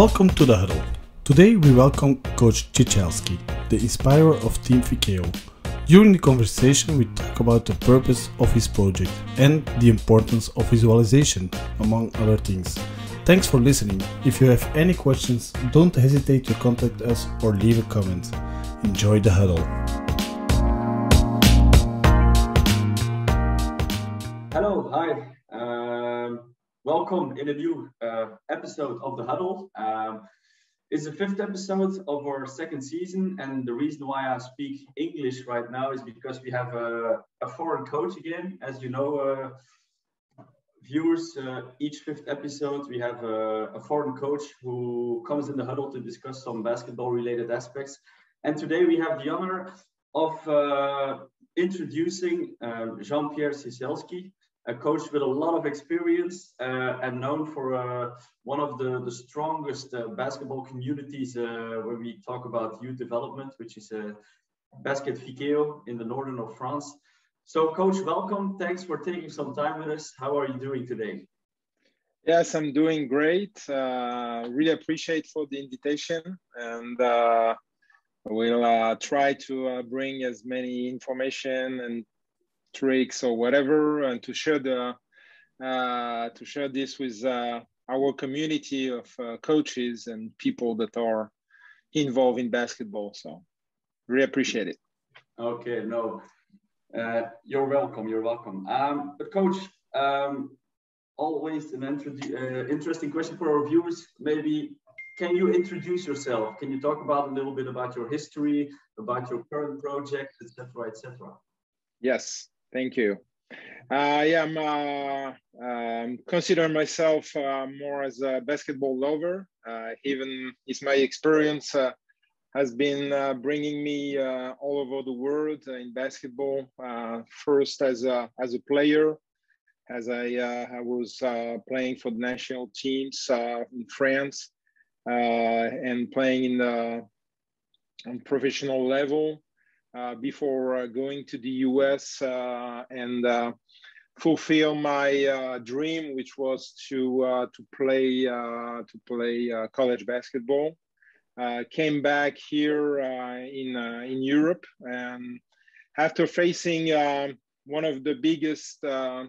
Welcome to the Huddle. Today we welcome Coach Ciesielski, the inspirer of Team FIKEO. During the conversation we talk about the purpose of his project and the importance of visualization, among other things. Thanks for listening. If you have any questions, don't hesitate to contact us or leave a comment. Enjoy the Huddle. Hello, hi. Welcome in a new episode of the Huddle. It's the fifth episode of our second season, and the reason why I speak English right now is because we have a foreign coach again. As you know, viewers, each fifth episode we have a foreign coach who comes in the Huddle to discuss some basketball-related aspects. And today we have the honor of introducing Jean Pierre Ciesielski, a coach with a lot of experience and known for one of the strongest basketball communities when we talk about youth development, which is Basket FIKEO in the northern of France. So, Coach, welcome. Thanks for taking some time with us. How are you doing today? Yes, I'm doing great. Really appreciate for the invitation, and we'll try to bring as many information and tricks or whatever, and to share this with our community of coaches and people that are involved in basketball. So really appreciate it. Okay, no, you're welcome. You're welcome. But Coach, always an interesting question for our viewers. Maybe can you introduce yourself? Can you talk about a little bit about your history, about your current project, etc., etc.? Yes. Thank you. I'm consider myself more as a basketball lover. Even if my experience has been bringing me all over the world in basketball. First as a player, as I was playing for the national teams in France and playing in the on professional level. Before going to the US and fulfill my dream, which was to play college basketball. Came back here in Europe, and after facing one of the biggest, I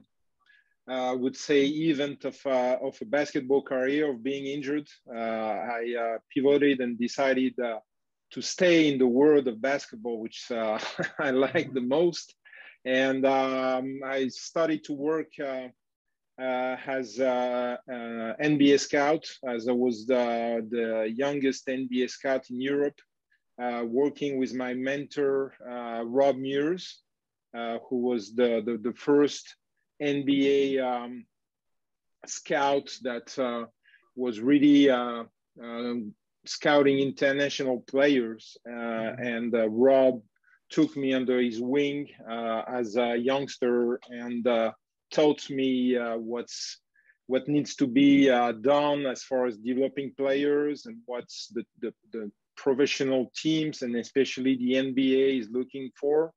would say, event of a basketball career, of being injured, I pivoted and decided to stay in the world of basketball, which I like the most. And I started to work as an NBA scout, as I was the youngest NBA scout in Europe, working with my mentor, Rob Mears, who was the first NBA scout that was really scouting international players, and Rob took me under his wing as a youngster and taught me what needs to be done as far as developing players and what's the professional teams and especially the NBA is looking for.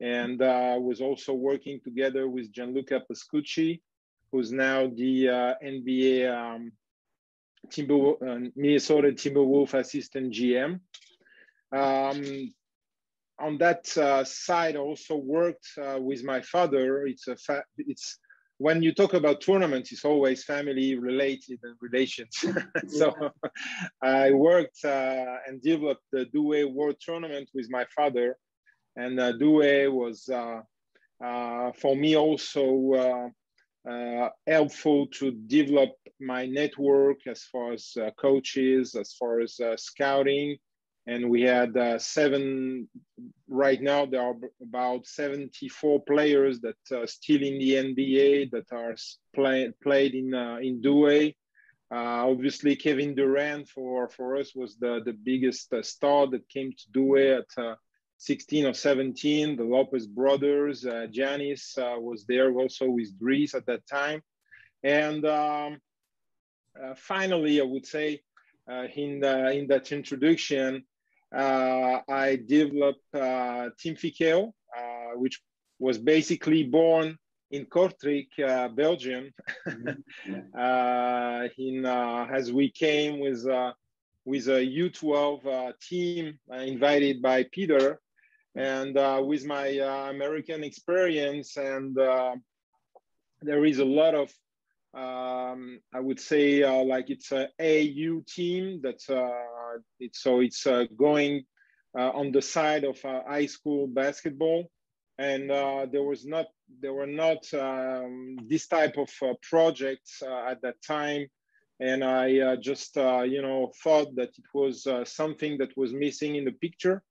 And was also working together with Gianluca Pascucci, who's now the NBA Minnesota Timberwolves assistant GM. On that side, I also worked with my father. It's when you talk about tournaments, it's always family related and relations. So I worked and developed the Douai World Tournament with my father, and Douai was for me also helpful to develop my network as far as coaches, as far as scouting. And we had right now there are about 74 players that are still in the NBA that are played in Douai. Obviously, Kevin Durant for us was the biggest star that came to Douai at 16 or 17. The Lopez brothers, Giannis was there also with Dries at that time. And finally, I would say in that introduction, I developed Team FIKEO, which was basically born in Kortrijk, Belgium. As we came with a U12 team invited by Peter, and with my American experience, and there is a lot of I would say like it's a AU team that's it's going on the side of high school basketball, and there were not this type of projects at that time, and I just thought that it was something that was missing in the picture,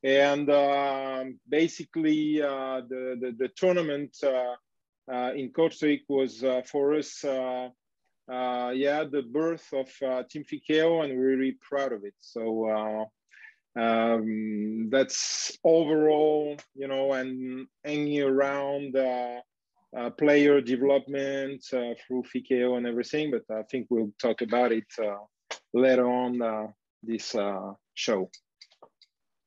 and basically the tournament in Kortrijk was for us the birth of Team Fikeo, and we're really proud of it. So that's overall, and hanging around player development through Fikeo and everything, but I think we'll talk about it later on this show.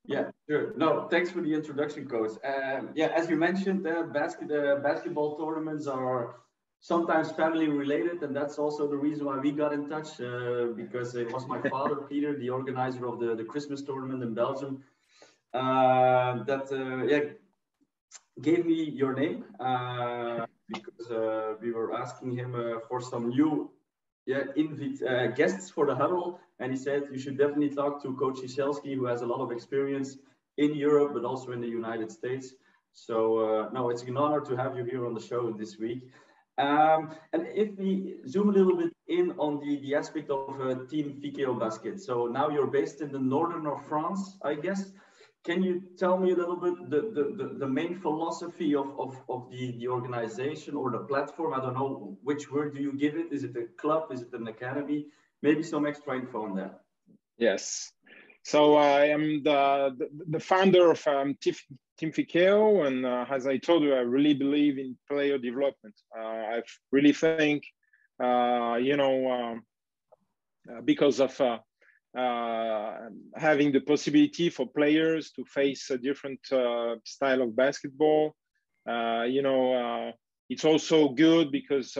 Yeah, sure. No, thanks for the introduction, Coach. As you mentioned, basketball tournaments are sometimes family related, and that's also the reason why we got in touch, because it was my father, Peter, the organizer of the Christmas tournament in Belgium, that gave me your name, because we were asking him for some new guests for the Huddle, and he said you should definitely talk to Coach Ciesielski, who has a lot of experience in Europe but also in the United States. So no, it's an honor to have you here on the show this week. And if we zoom a little bit in on the aspect of Team Fikeo Basket, so now you're based in the northern of France, I guess. Can you tell me a little bit the main philosophy of the organization or the platform? I don't know which word do you give it. Is it a club? Is it an academy? Maybe some extra info on that. Yes. So I am the founder of Team Fikeo, and as I told you, I really believe in player development. I really think, because of having the possibility for players to face a different style of basketball. It's also good because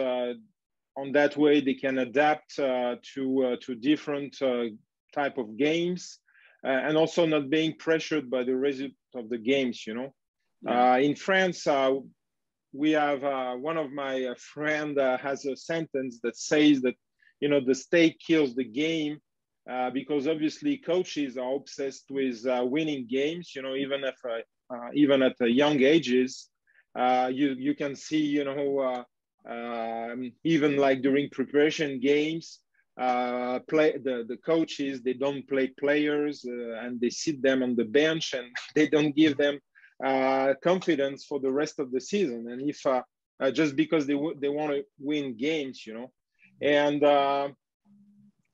on that way they can adapt to different type of games, and also not being pressured by the result of the games. In France, we have one of my friend has a sentence that says that the stake kills the game. Because obviously coaches are obsessed with winning games, even at young ages. You can see, even like during preparation games, the coaches, they don't play players and they sit them on the bench, and they don't give them confidence for the rest of the season. And if just because they want to win games, and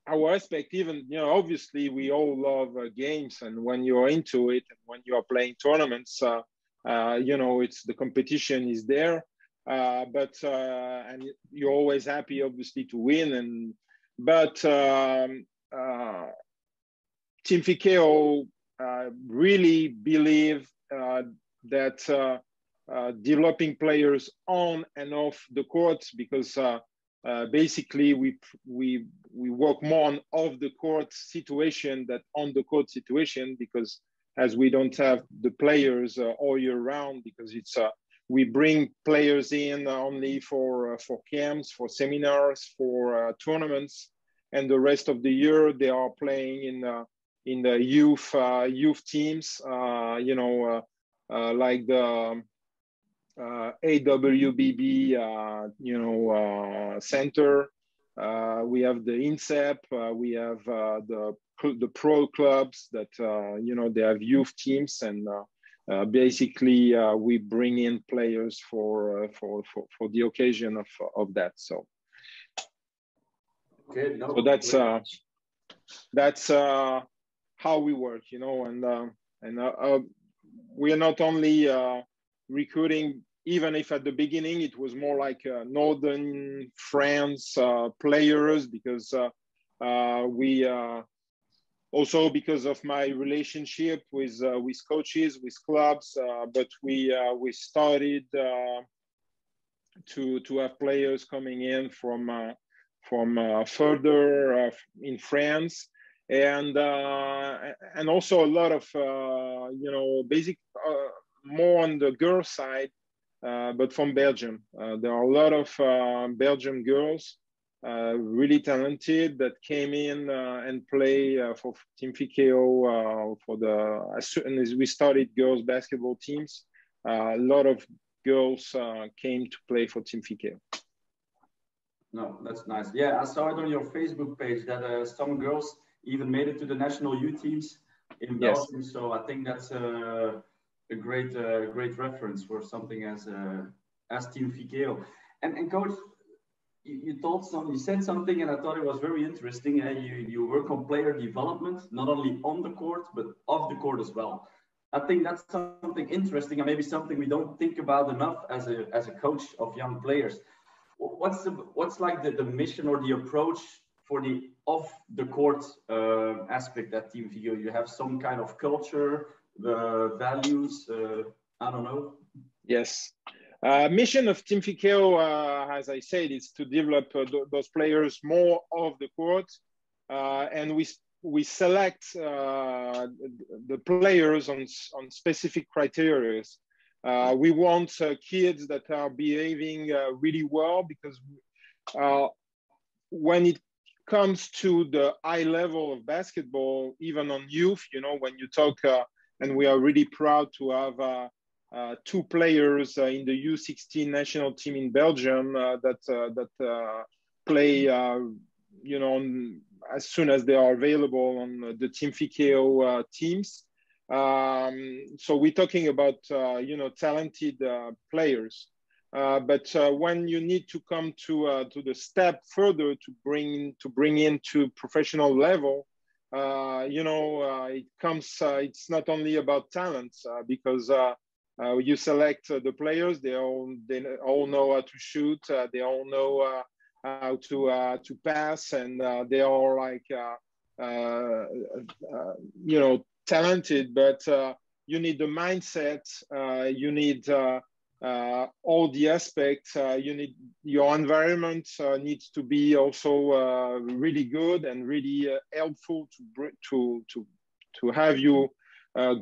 our aspect, even, obviously we all love games, and when you're into it and when you are playing tournaments, it's the competition is there, but and you're always happy, obviously, to win. But Team Fikeo really believe that developing players on and off the court, because basically we work more on off the court situation than on the court situation, because as we don't have the players all year round, because it's we bring players in only for camps, for seminars, for tournaments, and the rest of the year they are playing in the youth teams, like the AWBB, center. We have the INSEP. We have the pro clubs that they have youth teams, and basically we bring in players for the occasion of that. So, okay, no, so that's how we work, and we are not only recruiting, even if at the beginning it was more like Northern France players, because we also, because of my relationship with coaches, with clubs, but we started to have players coming in from further in France, and also a lot of basic more on the girl side, but from Belgium. There are a lot of Belgian girls, really talented, that came in and play for Team Fikeo as soon as we started girls basketball teams. A lot of girls came to play for Team Fikeo. No, that's nice. Yeah, I saw it on your Facebook page that some girls even made it to the national U teams in Belgium. Yes. So I think that's a great reference for something as Team Fikeo. And Coach, you said something, and I thought it was very interesting. You work on player development, not only on the court but off the court as well. I think that's something interesting, and maybe something we don't think about enough as a coach of young players. What's like the mission or the approach for the off the court aspect at Team Fikeo? You have some kind of culture, values. I don't know. Yes. Mission of Team Fikeo, as I said, is to develop those players more off the court, and we select the players on specific criteria. We want kids that are behaving really well, because when it comes to the high level of basketball, even on youth, when you talk, and we are really proud to have 2 players in the U16 national team in Belgium that play, as soon as they are available on the Team Fikeo teams. So we're talking about, talented players. But when you need to come to the step further to bring into professional level, it comes. It's not only about talents, because you select the players. They all know how to shoot. They all know how to pass, and they are like talented. But you need the mindset. You need all the aspects. You need your environment needs to be also really good and really helpful to have you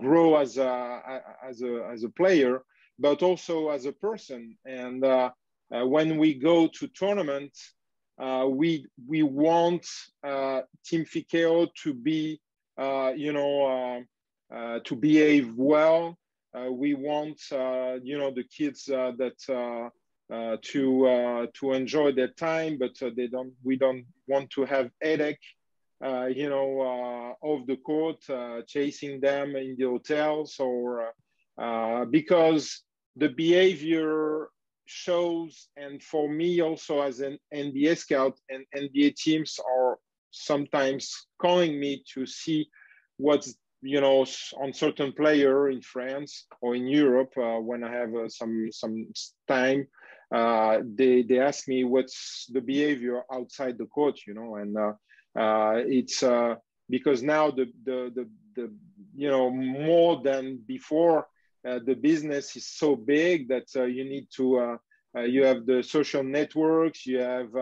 grow as a player, but also as a person. And when we go to tournaments, we want Team Fikeo to be to behave well. We want the kids that to enjoy their time, but we don't want to have headache off the court, chasing them in the hotels, or because the behavior shows. And for me also, as an NBA scout, and NBA teams are sometimes calling me to see what's on certain player in France or in Europe, when I have some time, they ask me what's the behavior outside the court, and it's because now the more than before, the business is so big that you need to you have the social networks, you have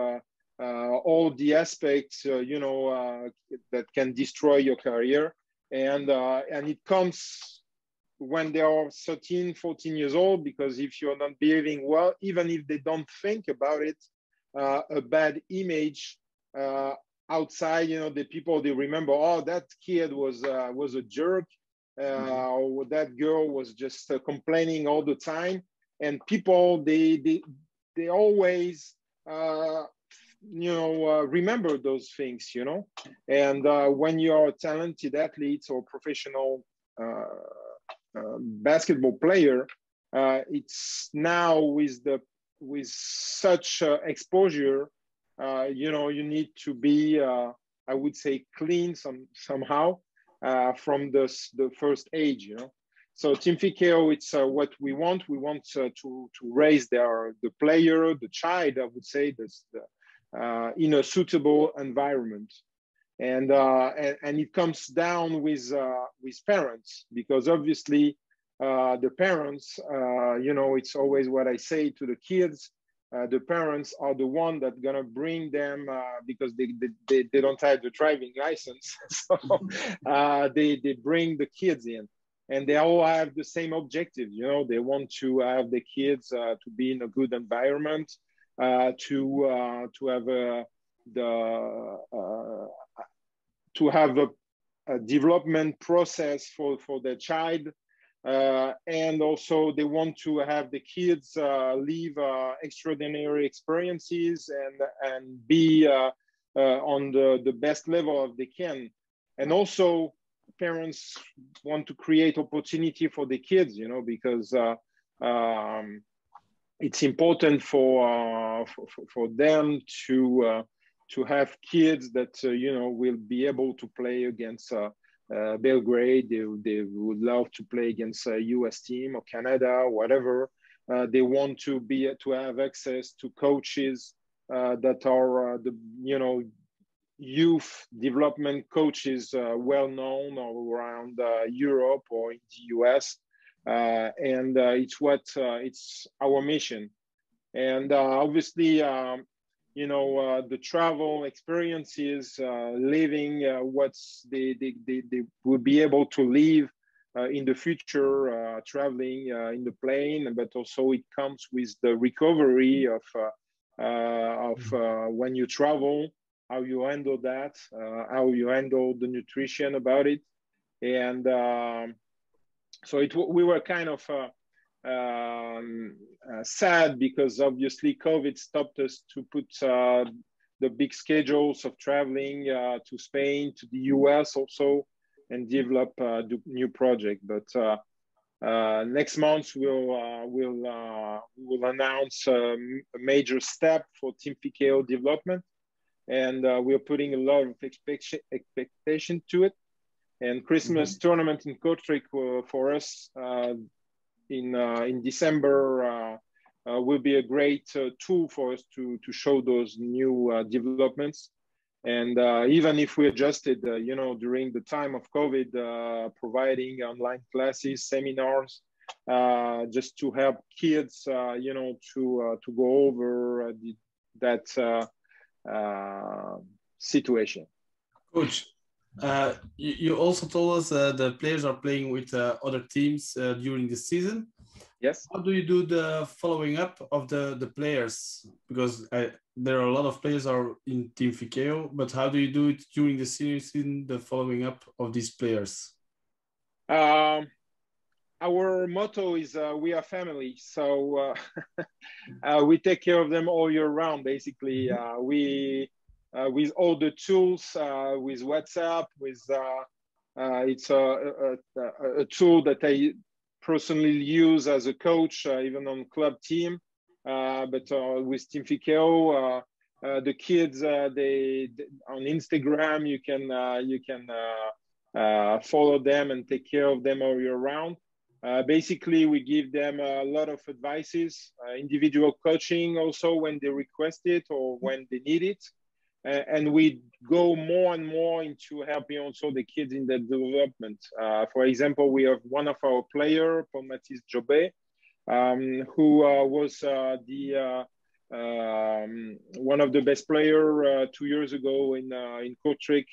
all the aspects that can destroy your career, and it comes when they are 13, 14 years old, because if you're not behaving well, even if they don't think about it, a bad image outside, the people, they remember, oh, that kid was a jerk, or that girl was just complaining all the time, and people they always remember those things, and when you're a talented athlete or professional basketball player, it's now with such exposure, you need to be, I would say, clean somehow from the first age, So Team Fikeo, it's what we want. We want to raise the player, the child, I would say, in a suitable environment, and it comes down with parents, because obviously the parents, it's always what I say to the kids. the parents are the one that gonna bring them because they don't have the driving license. So they bring the kids in, and they all have the same objective. You know, they want to have the kids to be in a good environment, to have a development process for their child. And also they want to have the kids live extraordinary experiences and be on the best level they can. And also parents want to create opportunity for the kids, you know, because it's important for them to have kids that you know, will be able to play against Belgrade. They would love to play against a US team or Canada or whatever. They want to have access to coaches that are the, you know, youth development coaches well known all around Europe or in the US. And it's our mission. And obviously, you know, the travel experiences, living they will be able to live in the future, traveling in the plane, but also it comes with the recovery of when you travel, how you handle that, how you handle the nutrition about it. And so we were kind of sad because obviously COVID stopped us to put the big schedules of traveling to Spain, to the US also, and develop the new project. But next month we'll announce a major step for Team FIKEO development, and we're putting a lot of expectation to it. And Christmas tournament in Kortrijk for us in December will be a great tool for us to show those new developments. And even if we adjusted, you know, during the time of COVID, providing online classes, seminars, just to help kids, you know, to go over that situation. Coach, you also told us the players are playing with other teams during the season. Yes. How do you do the following up of the players? Because there are a lot of players are in Team FIKEO, but how do you do it during the season, the following up of these players? Our motto is we are family. So we take care of them all year round, basically. With all the tools, with WhatsApp, it's a tool that I personally use as a coach, even on club team. But with Team FIKEO, the kids, they on Instagram, you can follow them and take care of them all year round. Basically, we give them a lot of advices, individual coaching also when they request it or when they need it. And we go more and more into helping also the kids in their development. For example, we have one of our players, Paul-Mathis Jobé, who was one of the best players 2 years ago in Kortrijk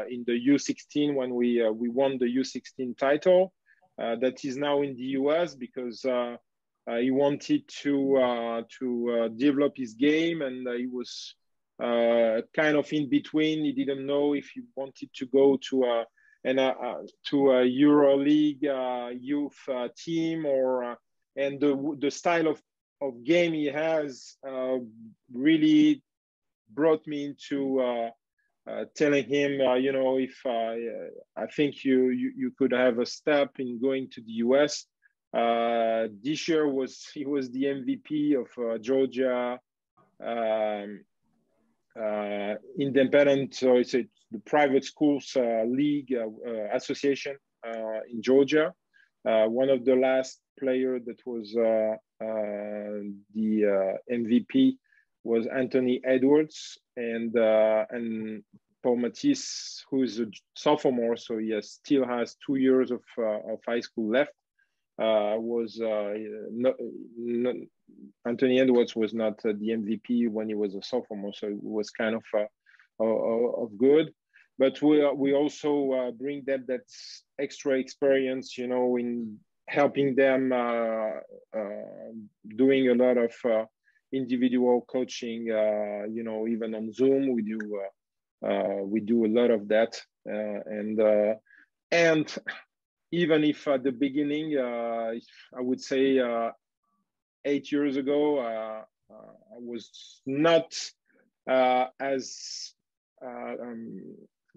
in the U16 when we won the U16 title. That is now in the US because he wanted to develop his game, and he was kind of in between. He didn't know if he wanted to go to a EuroLeague youth team or and the style of game he has really brought me into telling him, you know, if I think you could have a step in going to the US. This year he was the MVP of Georgia independent, so it's the private schools league association in Georgia. One of the last players that was the MVP was Anthony Edwards, and Paul-Mathis, who is a sophomore, so he still has 2 years of high school left, was Anthony Edwards was not the MVP when he was a sophomore, so it was kind of good. But we also bring them that extra experience, you know, in helping them doing a lot of individual coaching. You know, even on Zoom, we do a lot of that, and even if at the beginning, I would say 8 years ago, I was not as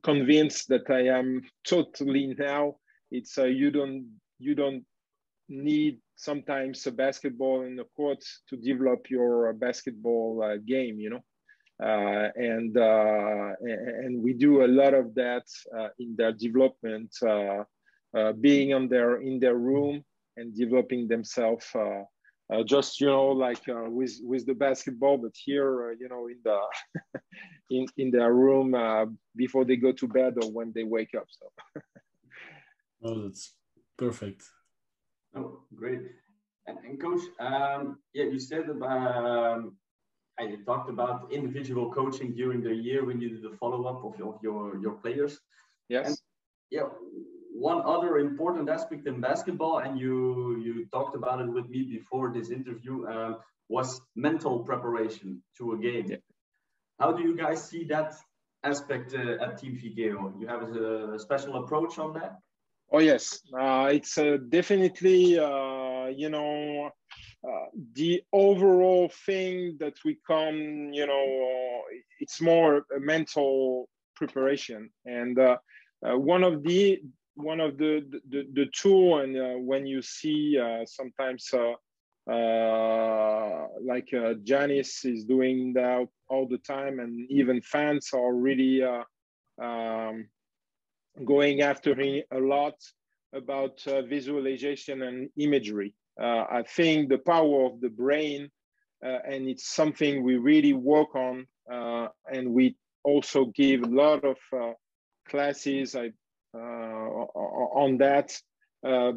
convinced that I am totally now. It's you don't need sometimes a basketball in the court to develop your basketball game, you know. And we do a lot of that in their development, being in their room and developing themselves. Just, you know, like with the basketball, but here, you know, in the in their room before they go to bed or when they wake up. So. Oh, that's perfect. Oh, great. And Coach, yeah, you said and you talked about individual coaching during the year when you did the follow-up of your players. Yes. And, yeah, one other important aspect in basketball, and you talked about it with me before this interview, was mental preparation to a game. Yeah. How do you guys see that aspect at Team Fikeo? You have a special approach on that? Oh yes, it's definitely you know the overall thing that we come, you know, it's more a mental preparation, and one of the tool, and when you see sometimes like Janice is doing that all the time, and even fans are really going after him a lot about visualization and imagery. I think the power of the brain, and it's something we really work on, and we also give a lot of classes on that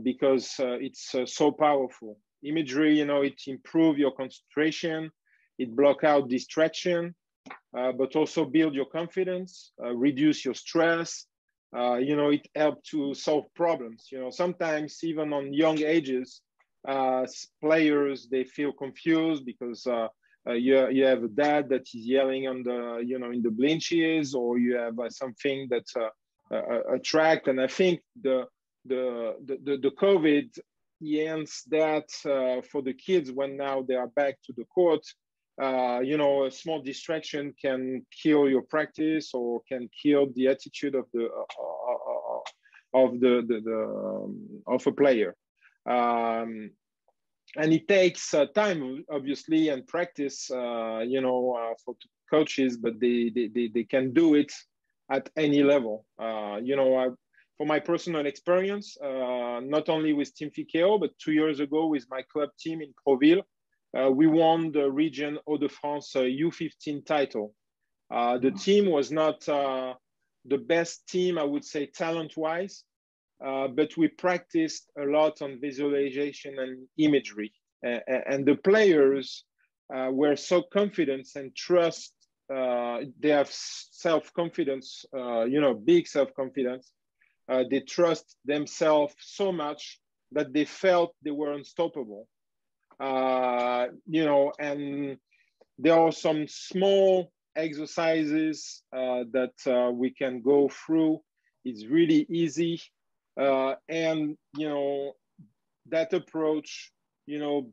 because it's so powerful. Imagery, you know, it improves your concentration, it block out distraction, but also build your confidence, reduce your stress. You know, it helps to solve problems. You know, sometimes even on young ages, players, they feel confused because you have a dad that is yelling on the, you know, in the bleachers, or you have something that's attract. And I think the COVID ends that for the kids when now they are back to the court. You know, a small distraction can kill your practice or can kill the attitude of a player. And it takes time, obviously, and practice, you know, for coaches, but they can do it at any level. You know, for my personal experience, not only with Team Fikeo, but 2 years ago with my club team in Proville, we won the region Hauts-de-France U15 title. The team was not the best team, I would say, talent-wise, but we practiced a lot on visualization and imagery. And the players were so confident and trust, they have self-confidence, you know, big self-confidence. They trust themselves so much that they felt they were unstoppable. You know, and there are some small exercises that we can go through. It's really easy. And, you know, that approach, you know,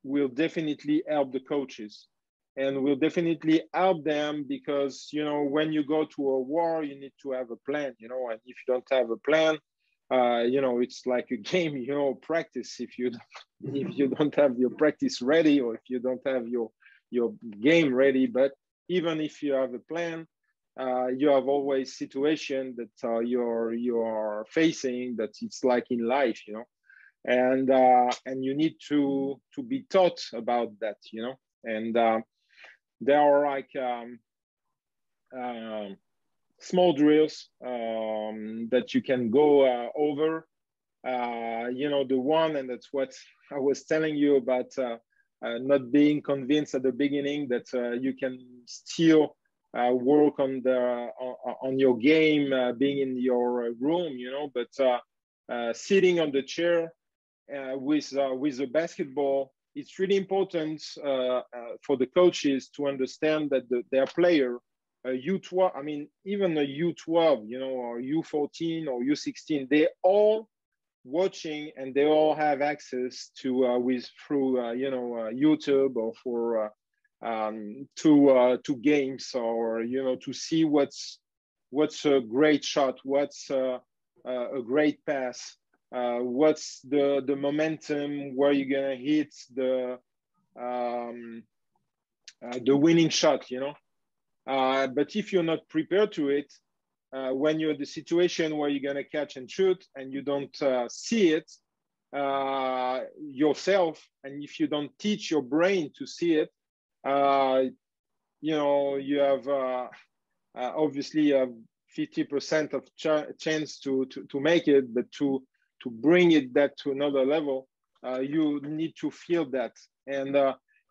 will definitely help the coaches and will definitely help them because, you know, when you go to a war, you need to have a plan, you know, and if you don't have a plan, you know, it's like a game, you know, practice. If you don't have your practice ready, or if you don't have your game ready, but even if you have a plan, you have always situation that you're facing that it's like in life, you know, and you need to be taught about that, you know, and there are like small drills that you can go over. You know, the one, and that's what I was telling you about not being convinced at the beginning that you can still work on your game, being in your room, you know, but sitting on the chair with the basketball, it's really important for the coaches to understand that their player, U12, I mean, even a U12, you know, or U14 or U16, they all watching and they all have access to through you know, YouTube or for to games, or you know, to see what's a great shot, what's a great pass, what's the momentum, where you're gonna hit the winning shot, you know. But if you're not prepared to it, when you're in the situation where you're gonna catch and shoot and you don't see it yourself, and if you don't teach your brain to see it, you know, you have obviously a 50% of chance to make it, but to bring it that to another level, you need to feel that, and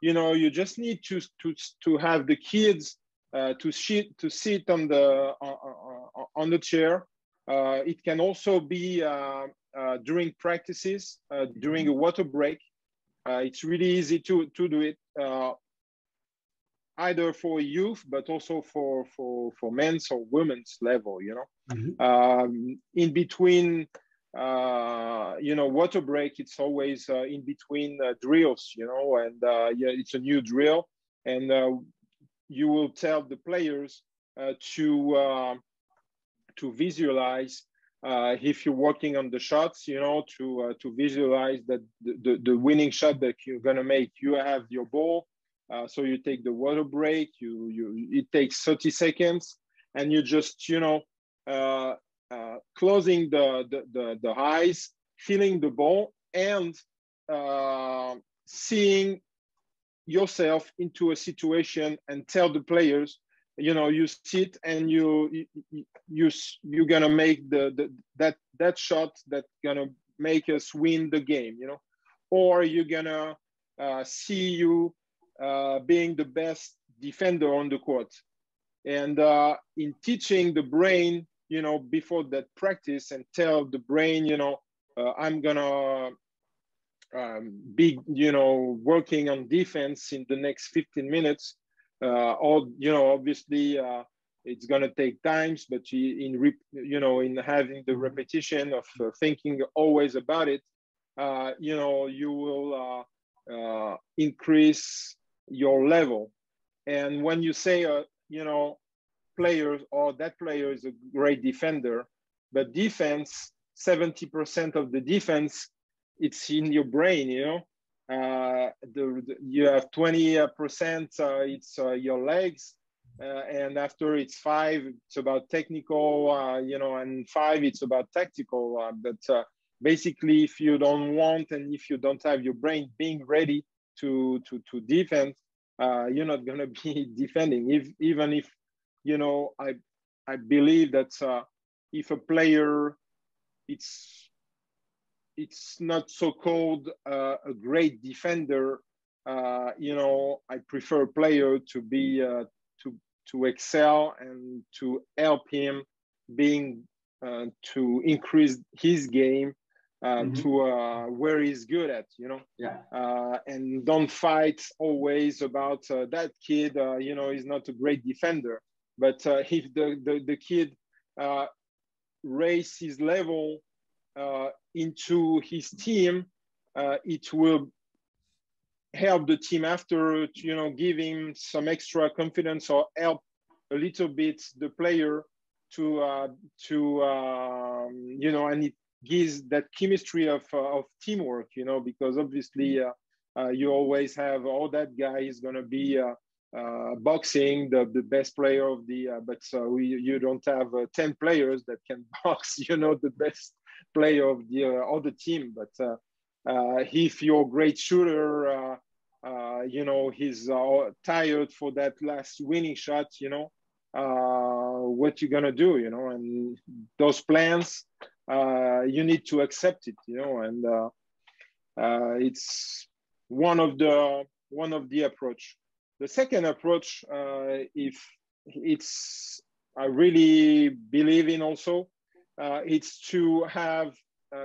you know, you just need to have the kids to sit on the chair. It can also be during practices, during a water break. It's really easy to do it, either for youth, but also for men's or women's level, you know. Mm-hmm. In between, you know, water break, it's always in between drills, you know, and yeah, it's a new drill, and you will tell the players to visualize, if you're working on the shots, you know, to visualize that the winning shot that you're gonna make. You have your ball, so you take the water break. It takes 30 seconds, and you just, you know, closing the eyes, feeling the ball, and seeing yourself into a situation, and tell the players, you know, you sit and you're gonna make that shot that's gonna make us win the game, you know, or you're gonna see you being the best defender on the court. And in teaching the brain, you know, before that practice, and tell the brain, you know, I'm gonna be, you know, working on defense in the next 15 minutes. Or, you know, obviously it's gonna take times, but you know, in having the repetition of thinking always about it, you know, you will increase your level. And when you say, you know, players, or that player is a great defender, but defense, 70% of the defense, it's in your brain, you know. You have 20%, it's your legs, and after it's 5, it's about technical, you know, and 5, it's about tactical. But basically, if you don't want, and if you don't have your brain being ready to defend, you're not gonna be defending. Even if, you know, I believe that if a player, it's not so called a great defender, you know, I prefer a player to be to excel, and to help him being to increase his game to where he's good at, you know. Yeah. And don't fight always about that kid, you know, he's not a great defender. But if the kid raise his level into his team, it will help the team after, you know, give him some extra confidence, or help a little bit the player to you know, and it gives that chemistry of teamwork, you know, because obviously you always have, oh, that guy is going to be boxing the best player of the but you don't have 10 players that can box, you know, the best player of the other team. But if you're a great shooter, you know, he's tired for that last winning shot, you know, what you gonna do, you know. And those plans, you need to accept it, you know. And it's one of the one of the approach. The second approach, if it's I really believe in also, it's to have,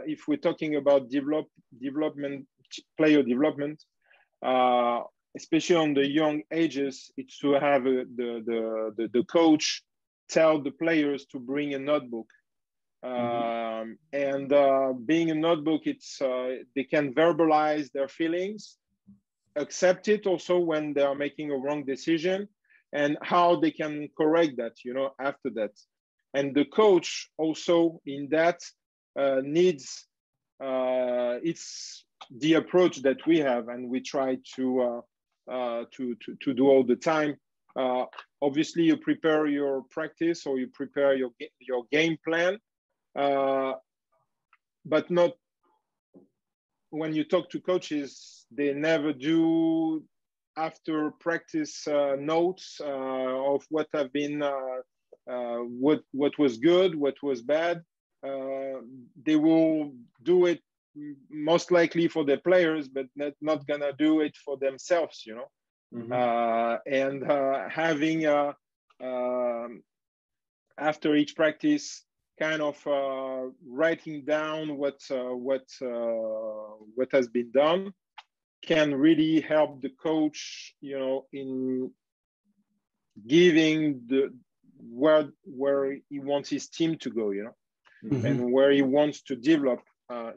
if we're talking about development, player development, especially on the young ages, it's to have the coach tell the players to bring a notebook. And being a notebook, it's they can verbalize their feelings, accept it also when they are making a wrong decision, and how they can correct that, after that. And the coach also in that needs, it's the approach that we have, and we try to do all the time. Obviously, you prepare your practice or you prepare your game plan, but not when you talk to coaches, they never do after practice notes of what have been, what was good, what was bad. They will do it most likely for their players, but not gonna do it for themselves, and having after each practice, kind of writing down what has been done can really help the coach, in giving the where he wants his team to go, and where he wants to develop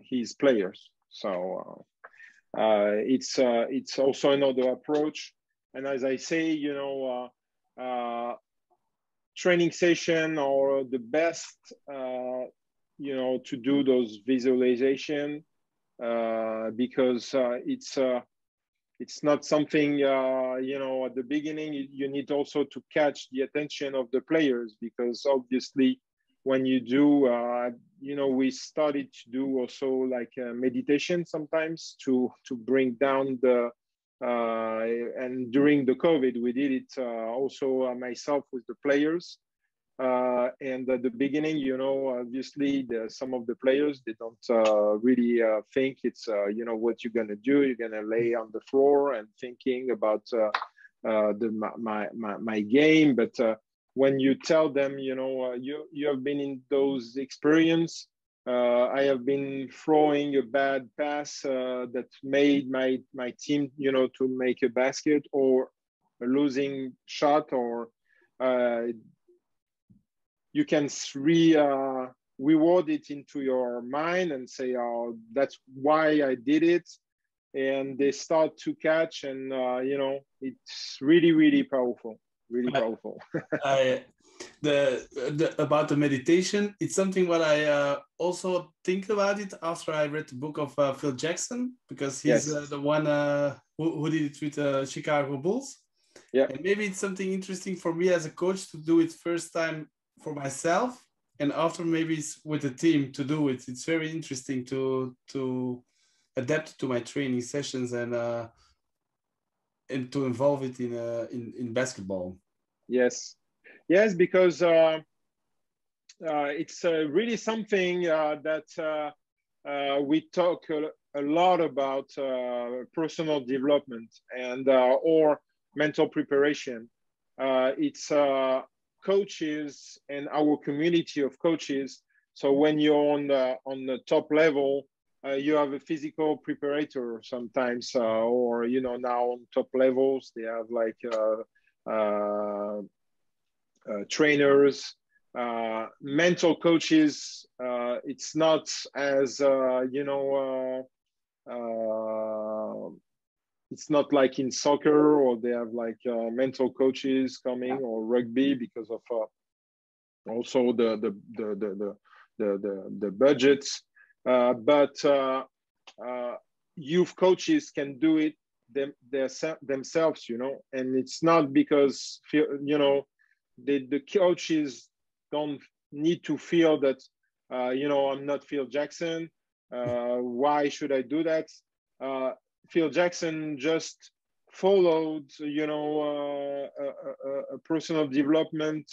his players. So it's also another approach. And as I say, training session or the best, to do those visualization, because it's not something, at the beginning, you need also to catch the attention of the players, because obviously when you do, we started to do also like meditation sometimes to bring down the, and during the COVID, we did it also myself with the players. And at the beginning, obviously some of the players, they don't really think it's, what you're going to do. You're going to lay on the floor and thinking about my game. But when you tell them, you have been in those experience, I have been throwing a bad pass that made my team, to make a basket, or a losing shot, or you can reward it into your mind and say, oh, that's why I did it. And they start to catch, and it's really, really powerful, really powerful. About the meditation, it's something what I also think about it after I read the book of Phil Jackson, because he's the one who did it with Chicago Bulls. Yeah. And maybe it's something interesting for me as a coach to do it first time for myself, and after maybe it's with the team to do it. It's very interesting to adapt to my training sessions and to involve it in basketball. Yes, because it's really something that we talk a lot about, personal development and or mental preparation. It's coaches and our community of coaches. So when you're on the top level, you have a physical preparator sometimes, or now on top levels they have like trainers, mental coaches. It's not as it's not like in soccer, or they have like mental coaches coming, or rugby, because of also the budgets. But youth coaches can do it themselves, and it's not because the coaches don't need to feel that I'm not Phil Jackson. Why should I do that? Phil Jackson just followed, a personal development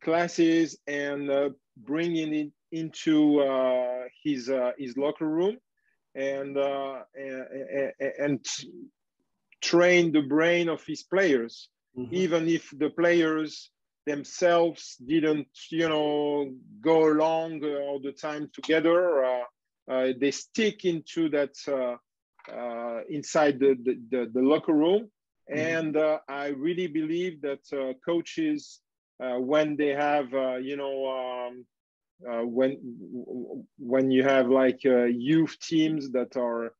classes, and bringing it into his locker room, and train the brain of his players, even if the players themselves didn't, go along all the time together. They stick into that inside the locker room. And I really believe that coaches, when they have, when you have like youth teams that are,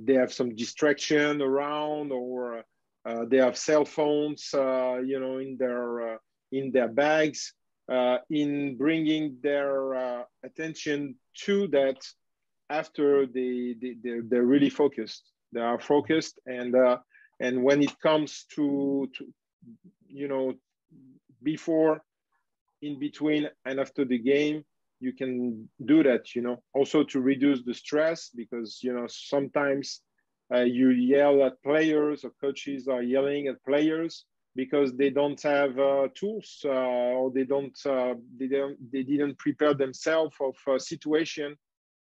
they have some distraction around, or they have cell phones, in their bags, in bringing their attention to that. After they're really focused, they are focused, and when it comes to before, in between, and after the game, you can do that, also to reduce the stress, because sometimes you yell at players, or coaches are yelling at players because they don't have tools, or they didn't prepare themselves of a situation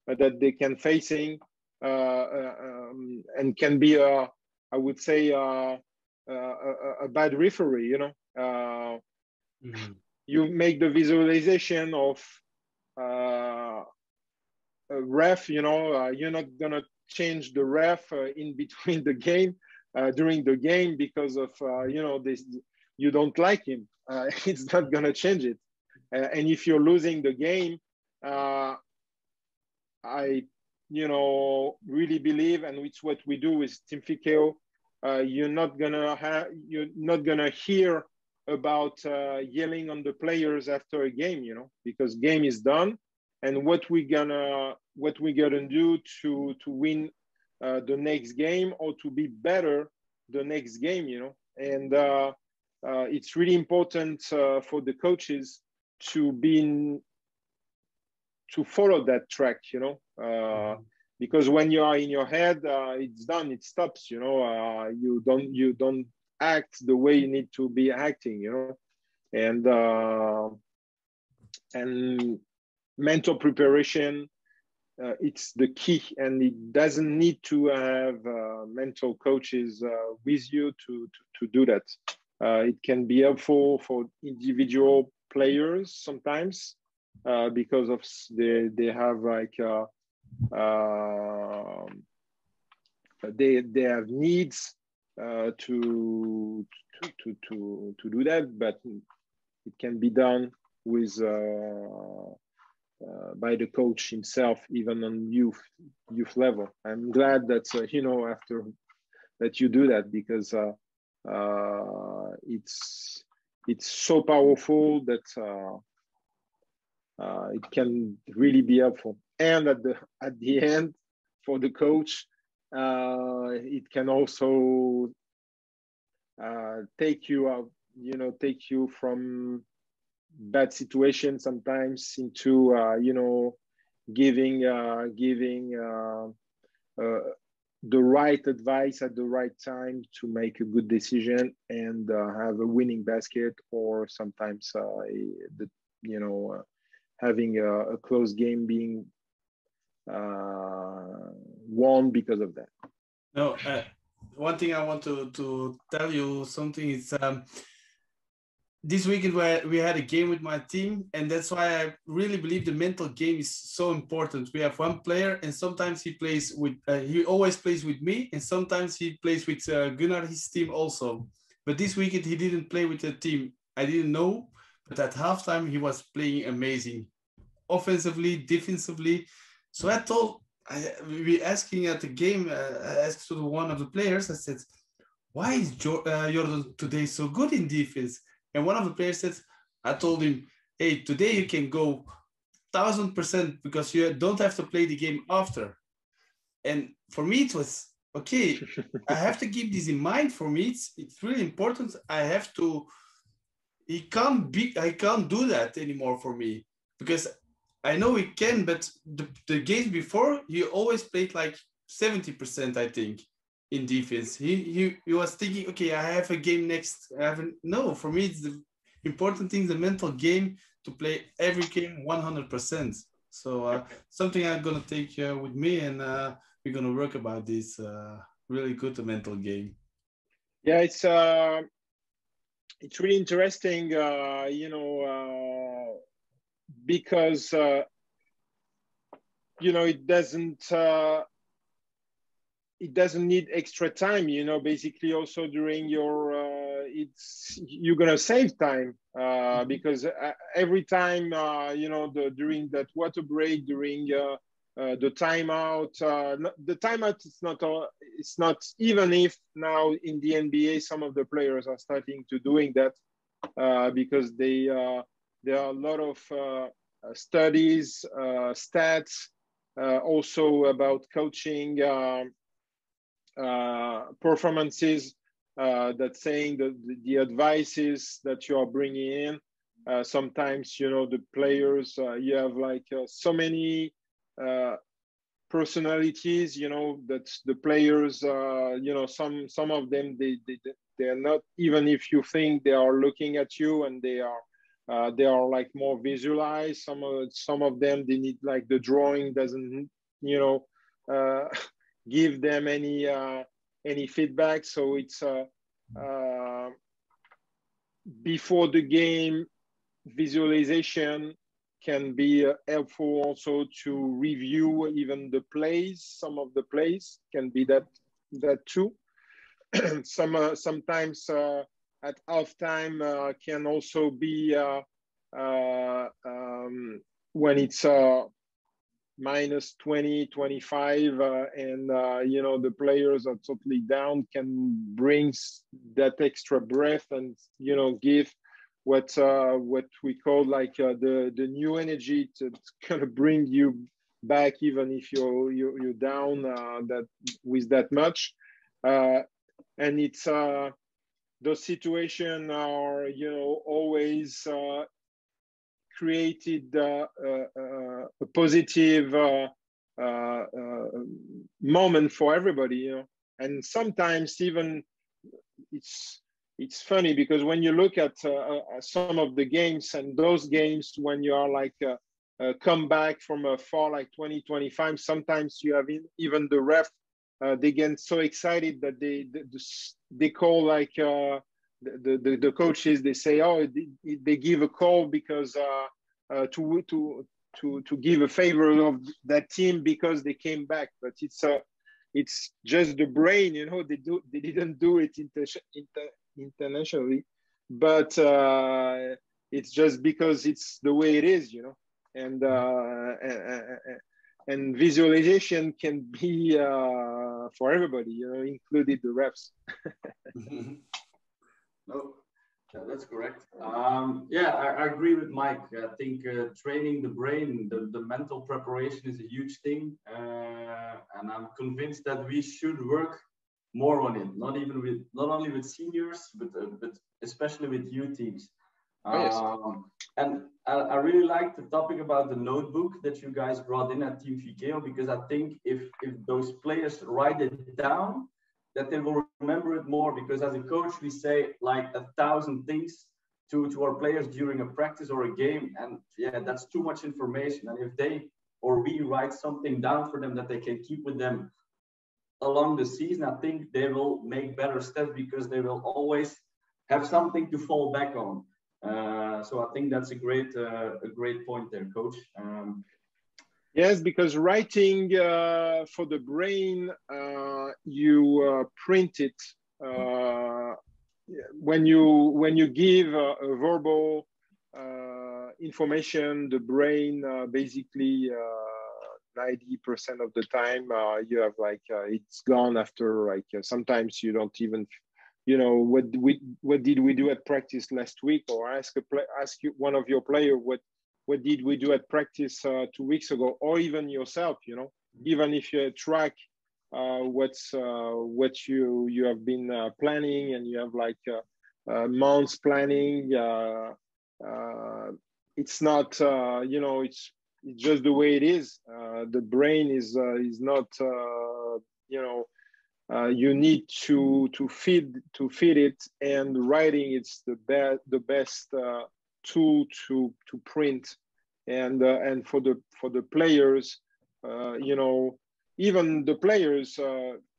that they can facing, and can be I would say a bad referee. You make the visualization of a ref. You're not gonna change the ref in between the game, during the game, because of this, you don't like him. It's not gonna change it. And if you're losing the game, I really believe, and it's what we do with Team Fikeo. You're not gonna hear about yelling on the players after a game, because game is done, and what we gonna do to win the next game, or to be better the next game, and it's really important for the coaches to follow that track, because when you are in your head, it's done, it stops, you don't act the way you need to be acting, and mental preparation, it's the key, and it doesn't need to have mental coaches with you to do that. It can be helpful for individual players sometimes, because of they have like they have needs to do that, but it can be done with by the coach himself, even on youth level. I'm glad that after that you do that, because it's so powerful that it can really be helpful. And at the end, for the coach, it can also take you out, take you from bad situations sometimes into giving the right advice at the right time to make a good decision and have a winning basket, or sometimes having a close game being won because of that. No, one thing I want to tell you something is this weekend where we had a game with my team, and that's why I really believe the mental game is so important. We have one player, and sometimes he plays with he always plays with me, and sometimes he plays with Gunnar, his team also. But this weekend he didn't play with the team. I didn't know, but at halftime he was playing amazing, offensively, defensively. So we asking at the game, I asked to one of the players, I said, why is Jordan today so good in defense? And one of the players said, I told him, hey, today you can go 1000% because you don't have to play the game after. And for me, it was, okay, I have to keep this in mind. For me, it's really important. I can't do that anymore for me, because I know he can, but the games before, he always played like 70%, I think, in defense. He was thinking, okay, I have a game next. No, for me, it's the important thing, the mental game, to play every game 100%. So something I'm going to take with me, and we're gonna work about this really good mental game. Yeah, it's really interesting, because it doesn't need extra time. Basically, also during your you're gonna save time because every time during that water break, during the timeout, the timeout it's not, even if now in the NBA some of the players are starting to doing that because there are a lot of studies, stats, also about coaching performances that saying that the advices that you are bringing in. Sometimes, the players, you have like so many personalities, that the players, some of them, they're not, even if you think they are looking at you and they are like more visualized. Some of them, they need, like, the drawing doesn't, give them any feedback. So it's before the game, visualization can be helpful also to review even the plays. Some of the plays can be that too. Sometimes at halftime can also be when it's minus 20, 25, and the players are totally down, can bring that extra breath and give what we call like the new energy to kind of bring you back, even if you're down that with that much. And it's those situations are always created a positive moment for everybody, and sometimes even it's funny because when you look at some of the games, and those games when you are like come back from a fall like 2025, sometimes you have even the ref, they get so excited that they call like the coaches, they say, oh, they give a call because to give a favor of that team because they came back. But it's just the brain, they didn't do it internationally, but it's just because it's the way it is, and visualization can be for everybody, including the refs. No, that's correct. I agree with Mike. I think training the brain, the mental preparation is a huge thing. And I'm convinced that we should work more on it, not only with seniors, but especially with youth teams. Yes. And I really like the topic about the notebook that you guys brought in at Team Fikeo, because I think if those players write it down, that they will remember it more. Because as a coach, we say like 1,000 things to our players during a practice or a game, and that's too much information. And if they or we write something down for them that they can keep with them along the season, I think they will make better steps, because they will always have something to fall back on. So I think that's a great point there, Coach. Yes, because writing for the brain, you print it. When you give a verbal information, the brain basically 90% of the time you have like it's gone after like sometimes you don't even what did we do at practice last week, or ask you one of your player what did we do at practice 2 weeks ago, or even yourself, even if you track what you have been planning, and you have like months planning. It's not it's just the way it is. The brain is not you need to feed it, and writing it's the best tool to print, and for the players, even the players,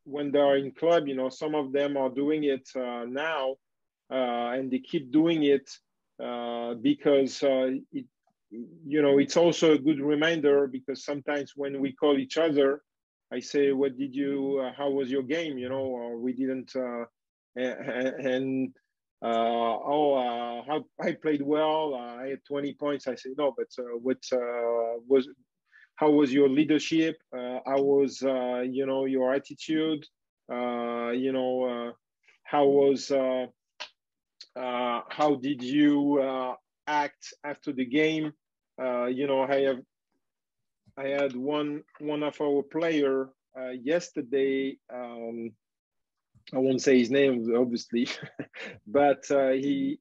when they are in club, you know, some of them are doing it now, and they keep doing it because it, you know, it's also a good reminder, because sometimes when we call each other, I say, what did you, how was your game? You know, or we didn't, how I played well, I had 20 points. I say, no, but how was your leadership? How was, you know, your attitude? You know, how did you act after the game? You know, I had one of our player yesterday. I won't say his name, obviously, but he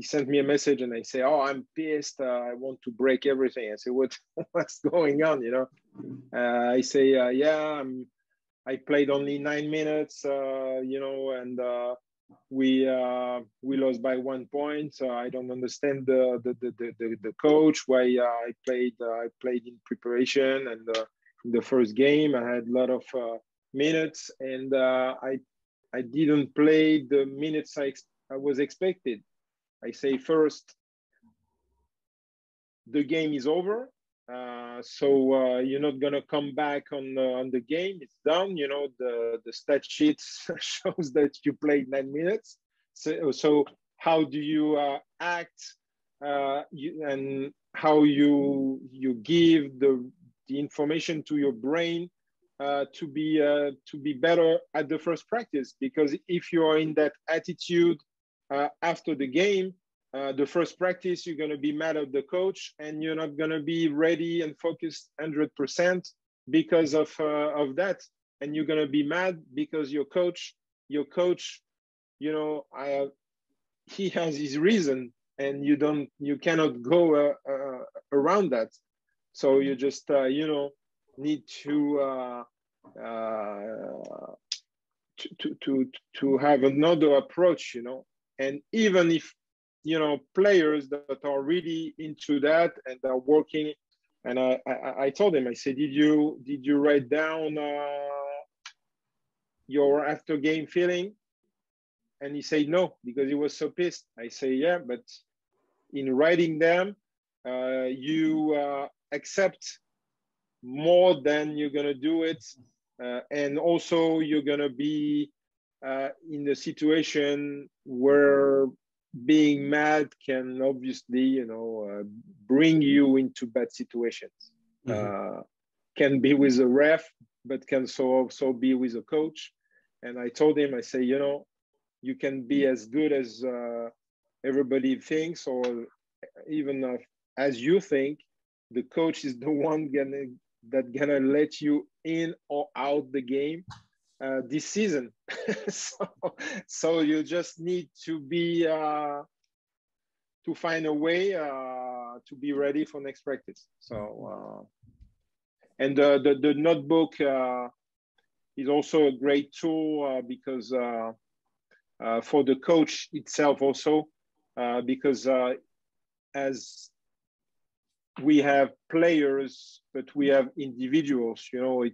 sent me a message, and I say, "Oh, I'm pissed. I want to break everything." I say, "What's going on?" You know, I say, "Yeah, I played only 9 minutes. You know, and we lost by 1 point. I don't understand the coach, why I played in preparation, and in the first game I had a lot of minutes, and I didn't play the minutes I was expected." I say, first, the game is over. So you're not gonna come back on the game. It's done. You know, the stat sheet shows that you played 9 minutes. So how do you act, and how you give the information to your brain to be better at the first practice? Because if you are in that attitude after the game, the first practice, you're going to be mad at the coach, and you're not going to be ready and focused 100% because of that. And you're going to be mad because your coach, you know, he has his reason, and you cannot go around that. So you just, you know, need to have another approach, you know. And even if, you know, players that are really into that and are working, and I told him, I said, did you write down your after game feeling? And he said no, because he was so pissed. I say, yeah, but in writing them, you accept more than you're gonna do it, and also you're gonna be in a situation where being mad can obviously, you know, bring you into bad situations. Can be with a ref, but can also be with a coach. And I told him, I say, you know, you can be as good as everybody thinks, or even as you think. The coach is the one gonna let you in or out the game this season. so you just need to be to find a way to be ready for next practice. So and the notebook is also a great tool, because for the coach itself also, because as we have players, but we have individuals, you know,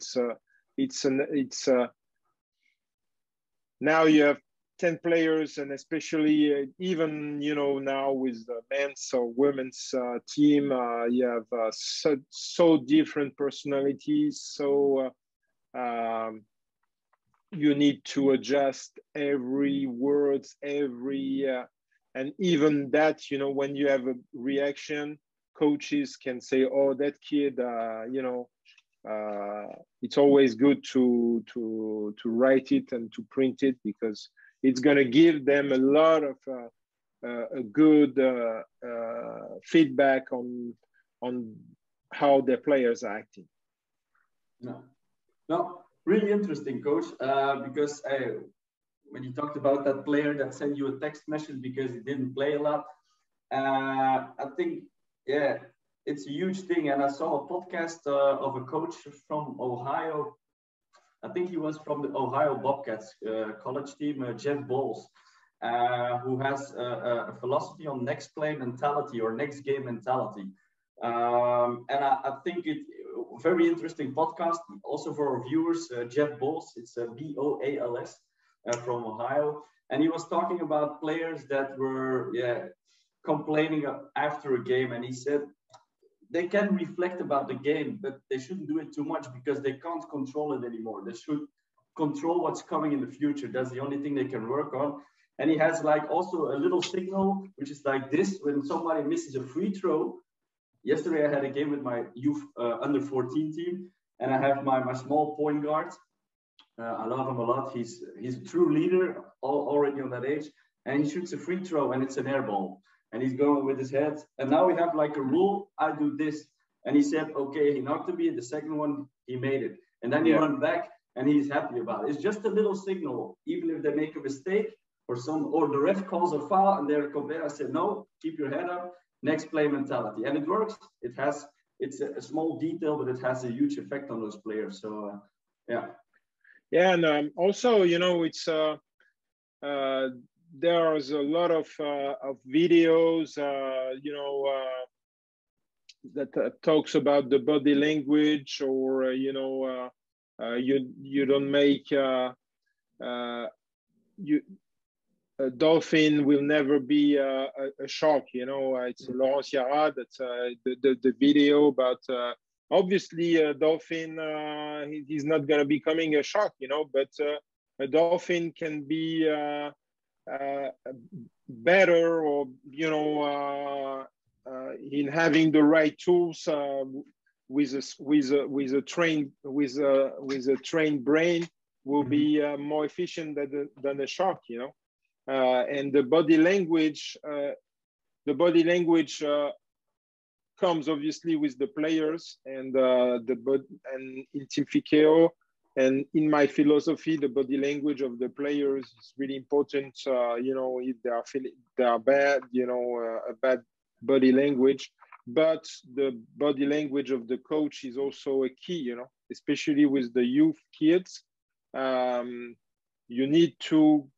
now you have 10 players, and especially even, you know, now with the men's or women's team, you have so different personalities. So you need to adjust every word, and even that, you know, when you have a reaction, coaches can say, oh, that kid, you know, it's always good to write it and to print it, because it's going to give them a lot of a good feedback on how their players are acting. No, really interesting, Coach, because when you talked about that player that sent you a text message because he didn't play a lot, I think, yeah, it's a huge thing. And I saw a podcast of a coach from Ohio. I think he was from the Ohio Bobcats college team, Jeff Bowles, who has a philosophy on next play mentality or next game mentality. And I think very interesting podcast. Also for our viewers, Jeff Bols, it's Boals from Ohio. And he was talking about players that were complaining after a game. And he said they can reflect about the game, but they shouldn't do it too much because they can't control it anymore. They should control what's coming in the future. That's the only thing they can work on. And he has like also a little signal, which is like this: when somebody misses a free throw. Yesterday I had a game with my youth under 14 team, and I have my small point guard. I love him a lot. He's a true leader already on that age, and he shoots a free throw and it's an air ball, and he's going with his head. And now we have like a rule: I do this, and he said, okay, he knocked a beat. The second one he made it, and then he run back and he's happy about it. It's just a little signal, even if they make a mistake or the ref calls a foul and they're compared. I said, no, keep your head up. Next play mentality, and it works. It's a small detail, but it has a huge effect on those players. So and also, you know, it's there's a lot of videos, you know, that talks about the body language, or you know, you don't make a dolphin will never be a shark, you know. It's Laurent Ciara, that's the video about obviously a dolphin, he's not going to be becoming a shark, you know, but a dolphin can be better, or you know, in having the right tools with a trained brain will be more efficient than a shark, you know. And the body language comes obviously with the players, and and in Team Fikeo, and in my philosophy, the body language of the players is really important. You know, if they are bad, you know, a bad body language, but the body language of the coach is also a key, you know, especially with the youth kids. You need to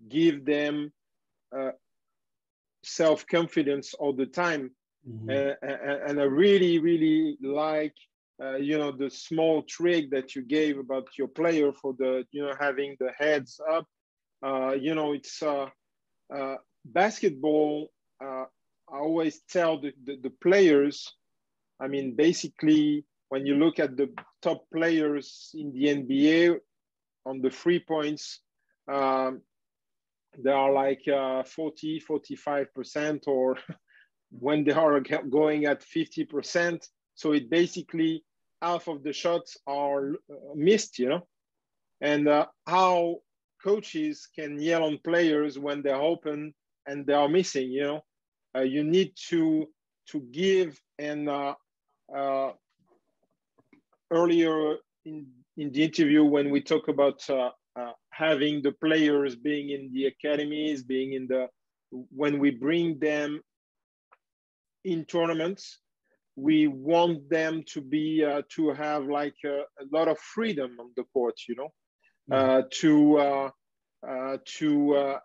give them self-confidence all the time. And I really, really like, you know, the small trick that you gave about your player for the, you know, having the heads up. You know, it's basketball. I always tell the players, I mean, basically, when you look at the top players in the NBA on the 3 points, they are like 40, 45%, or when they are going at 50%. So it basically, half of the shots are missed, you know. And how coaches can yell on players when they're open and they are missing, you know. You need to give, and earlier in the interview when we talk about having the players being in the academies, when we bring them in tournaments, we want them to be to have like a lot of freedom on the court, you know, to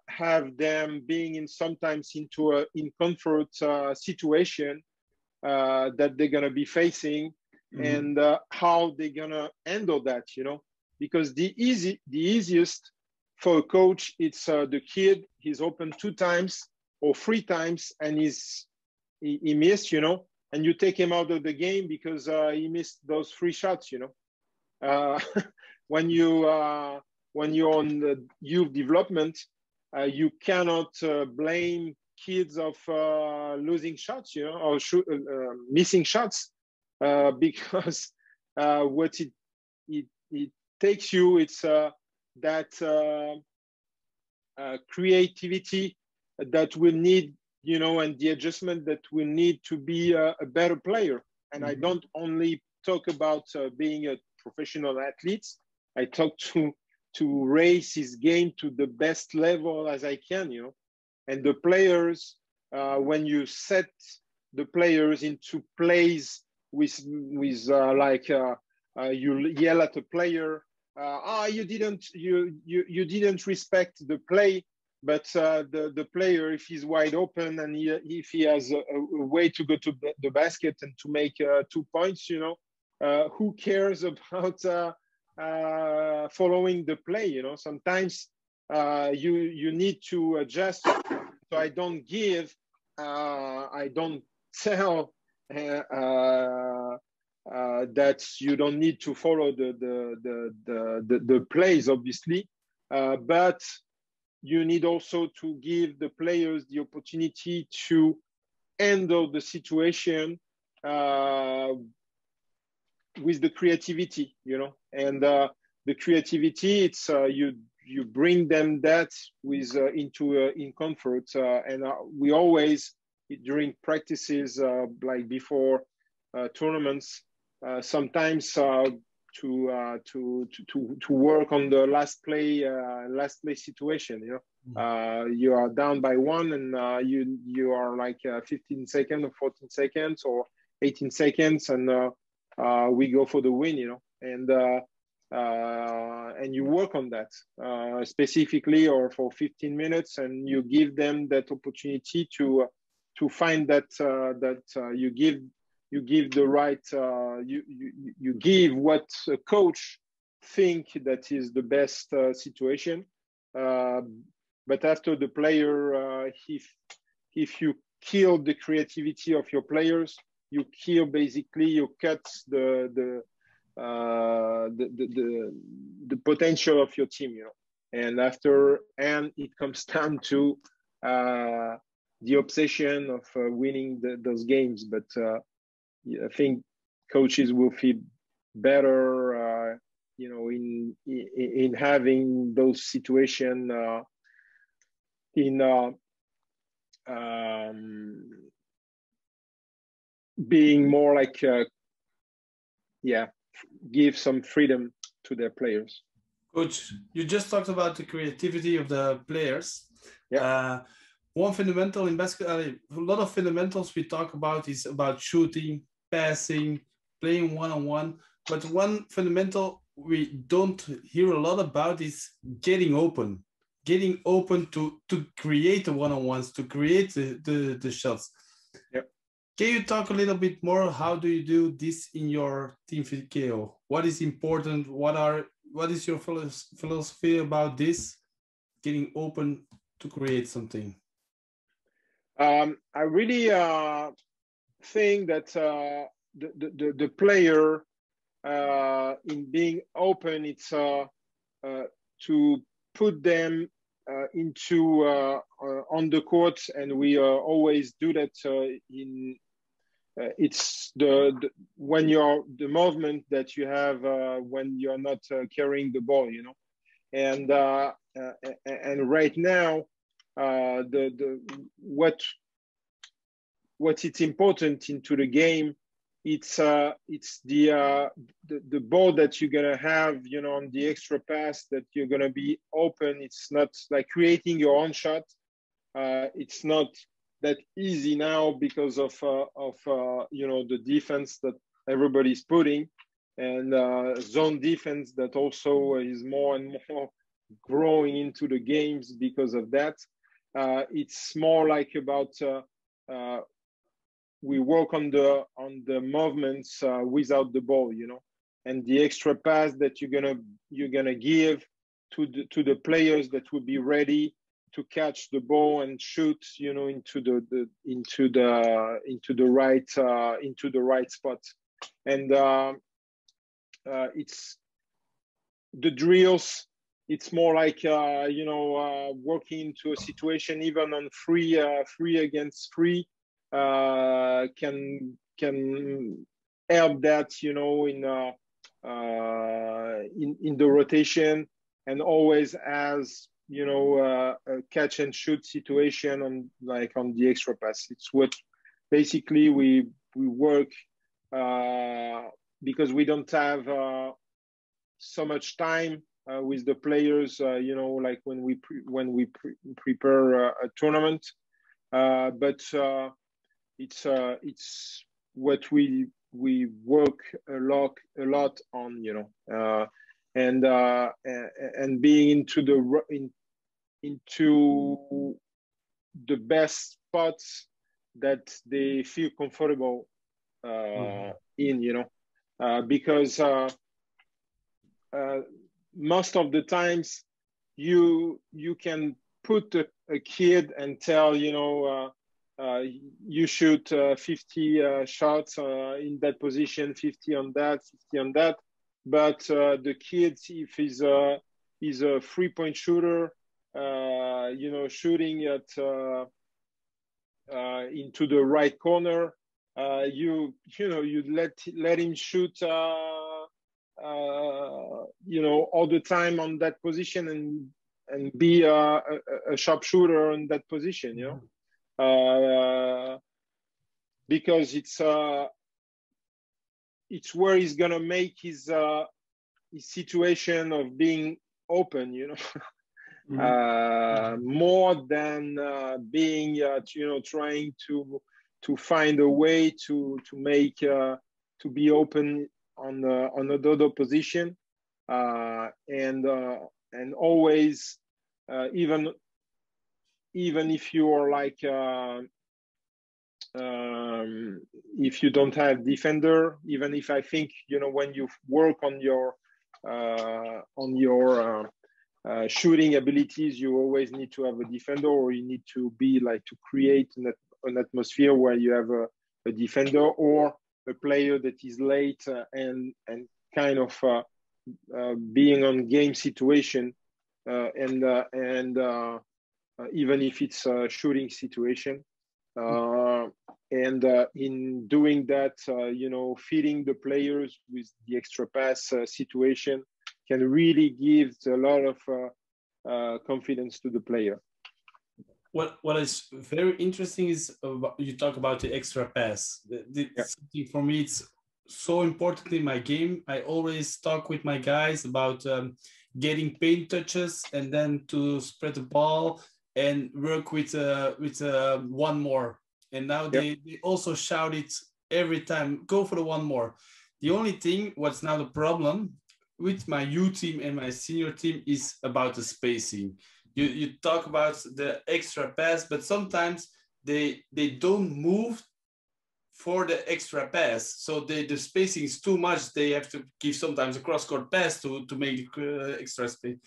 have them being in sometimes into a in comfort situation that they're gonna be facing, and how they're gonna handle that, you know. Because the easiest for a coach, it's the kid, he's open 2 times or 3 times and he missed, you know, and you take him out of the game because he missed those 3 shots, you know. When you're on the youth development, you cannot blame kids of losing shots, you know, or missing shots, because what it takes you, it's that creativity that will need, you know, and the adjustment that will need to be a better player. And I don't only talk about being a professional athlete. I talk to raise his game to the best level as I can, you know. And the players, when you set the players into plays with like you yell at a player, you didn't respect the play, but the player, if he's wide open and if he has a way to go to the basket and to make 2 points, you know, who cares about following the play? You know, sometimes you need to adjust. So I don't give, I don't tell that you don't need to follow the plays, obviously, but you need also to give the players the opportunity to handle the situation with the creativity, you know, and the creativity, it's you bring them that with into in comfort, and we always during practices like before tournaments, sometimes to work on the last play situation, you know. You are down by one, and you are like 15 seconds or 14 seconds or 18 seconds, and we go for the win, you know, and you work on that specifically or for 15 minutes, and you give them that opportunity to find that you give the right you give what a coach think that is the best situation, but after the player, if you kill the creativity of your players, you kill, basically you cut the potential of your team, you know. And it comes down to the obsession of winning those games. But I think coaches will feel better, you know, in having those situations being more like give some freedom to their players. Coach, you just talked about the creativity of the players. Yeah. One fundamental in basketball, a lot of fundamentals we talk about is about shooting, passing, playing one-on-one. But one fundamental we don't hear a lot about is getting open to create the one-on-ones, to create the shots. Yep. Can you talk a little bit more? How do you do this in your Team Fikeo? What is important? What is your philosophy about this? Getting open to create something. I really think that the player in being open, it's to put them into on the court, and we always do that in it's when you're the movement that you have when you're not carrying the ball, you know, and right now what it's important into the game, it's the ball that you're gonna have, you know, on the extra pass, that you're gonna be open. It's not like creating your own shot. It's not that easy now because of you know, the defense that everybody's putting, and zone defense that also is more and more growing into the games because of that. It's more like about we work on the movements without the ball, you know, and the extra pass that you're gonna give to the players that will be ready to catch the ball and shoot, you know, into the right spot. And it's the drills. It's more like you know, working into a situation even on free against free can help that, you know, in the rotation, and always as, you know, a catch and shoot situation on the extra pass. It's what basically we work because we don't have so much time with the players, you know, like when we prepare a tournament, but it's what we work a lot on, you know, and being into the best spots that they feel comfortable in, you know. because most of the times you can put a kid and tell, you shoot 50 shots in that position, 50 on that, 50 on that. But the kid, if he's a 3-point shooter, shooting at into the right corner, you let him shoot all the time on that position and be a sharpshooter in that position, because it's where he's gonna make his situation of being open, more than being trying to find a way to make to be open on another position, and always even if you are like if you don't have defender, even if I think when you work on your shooting abilities, you always need to have a defender, or you need to be like to create an atmosphere where you have a defender or a player that is late and kind of being on game situation, and even if it's a shooting situation, and in doing that, feeding the players with the extra pass situation can really give a lot of confidence to the player. What is very interesting is you talk about the extra pass. Something for me, it's so important in my game. I always talk with my guys about getting paint touches and then to spread the ball and work with one more. And now they also shout it every time, go for the one more. The only thing, what's now the problem with my youth team and my senior team is about the spacing. You talk about the extra pass, but sometimes they don't move for the extra pass. So the spacing is too much. They have to give sometimes a cross-court pass to make the extra space.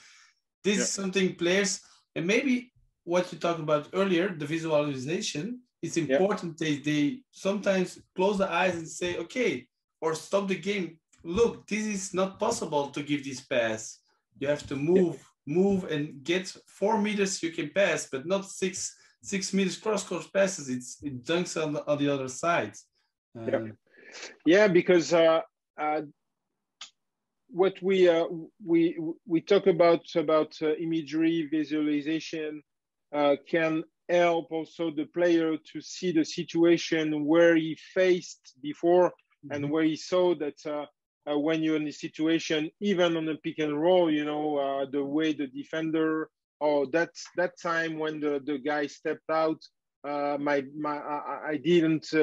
This is something players, and maybe what you talked about earlier, the visualization, it's important. They sometimes close the eyes and say, okay, or stop the game. Look, this is not possible to give this pass. You have to move and get 4 meters you can pass, but not 6 meters cross-court passes. It dunks on the other side. Because what we talk about imagery visualization can help also the player to see the situation where he faced before, and where he saw that when you're in a situation, even on a pick and roll, the way the defender, or that time when the guy stepped out, I didn't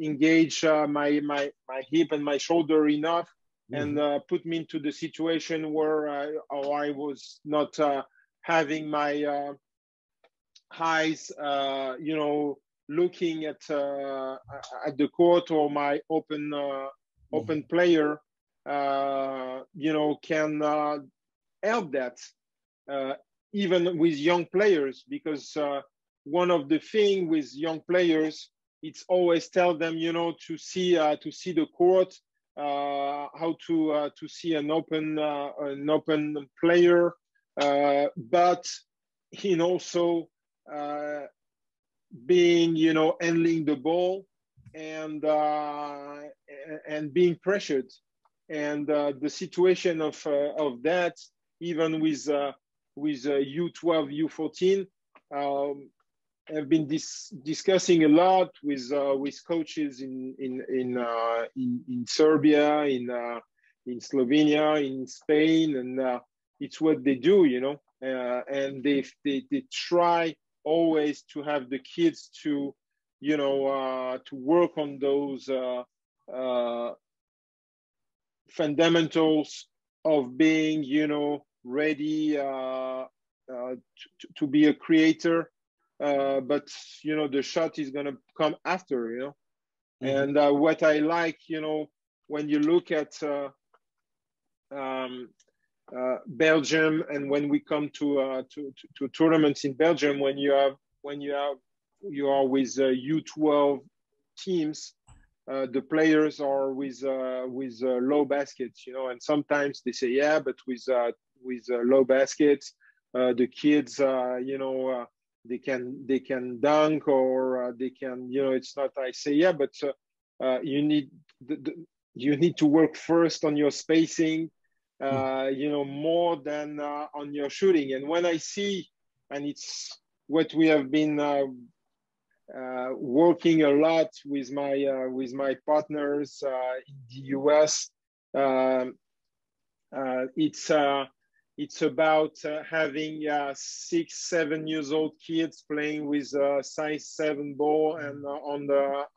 engage my hip and my shoulder enough, and put me into the situation where I was not having my eyes, looking at the court, or my open player, can help that, even with young players, because one of the things with young players, it's always tell them, to see the court, how to see an open player, but also being, handling the ball and being pressured, and the situation of that, even with U12, U14. I've been discussing a lot with coaches in Serbia, in Slovenia, in Spain, and it's what they do, and they try always to have the kids to to work on those fundamentals of being ready to be a creator. But the shot is gonna come after, and what I like, when you look at Belgium, and when we come to tournaments in Belgium, when you are with U12 teams, the players are with low baskets, you know, and sometimes they say, yeah, but with low baskets, the kids, you know, they can dunk, or they can, you know, it's not. I say, yeah, but you need to work first on your spacing, you know, more than on your shooting. And when I see, and it's what we have been working a lot with my partners in the US, it's about having 6-7 years old kids playing with size 7 ball, and on the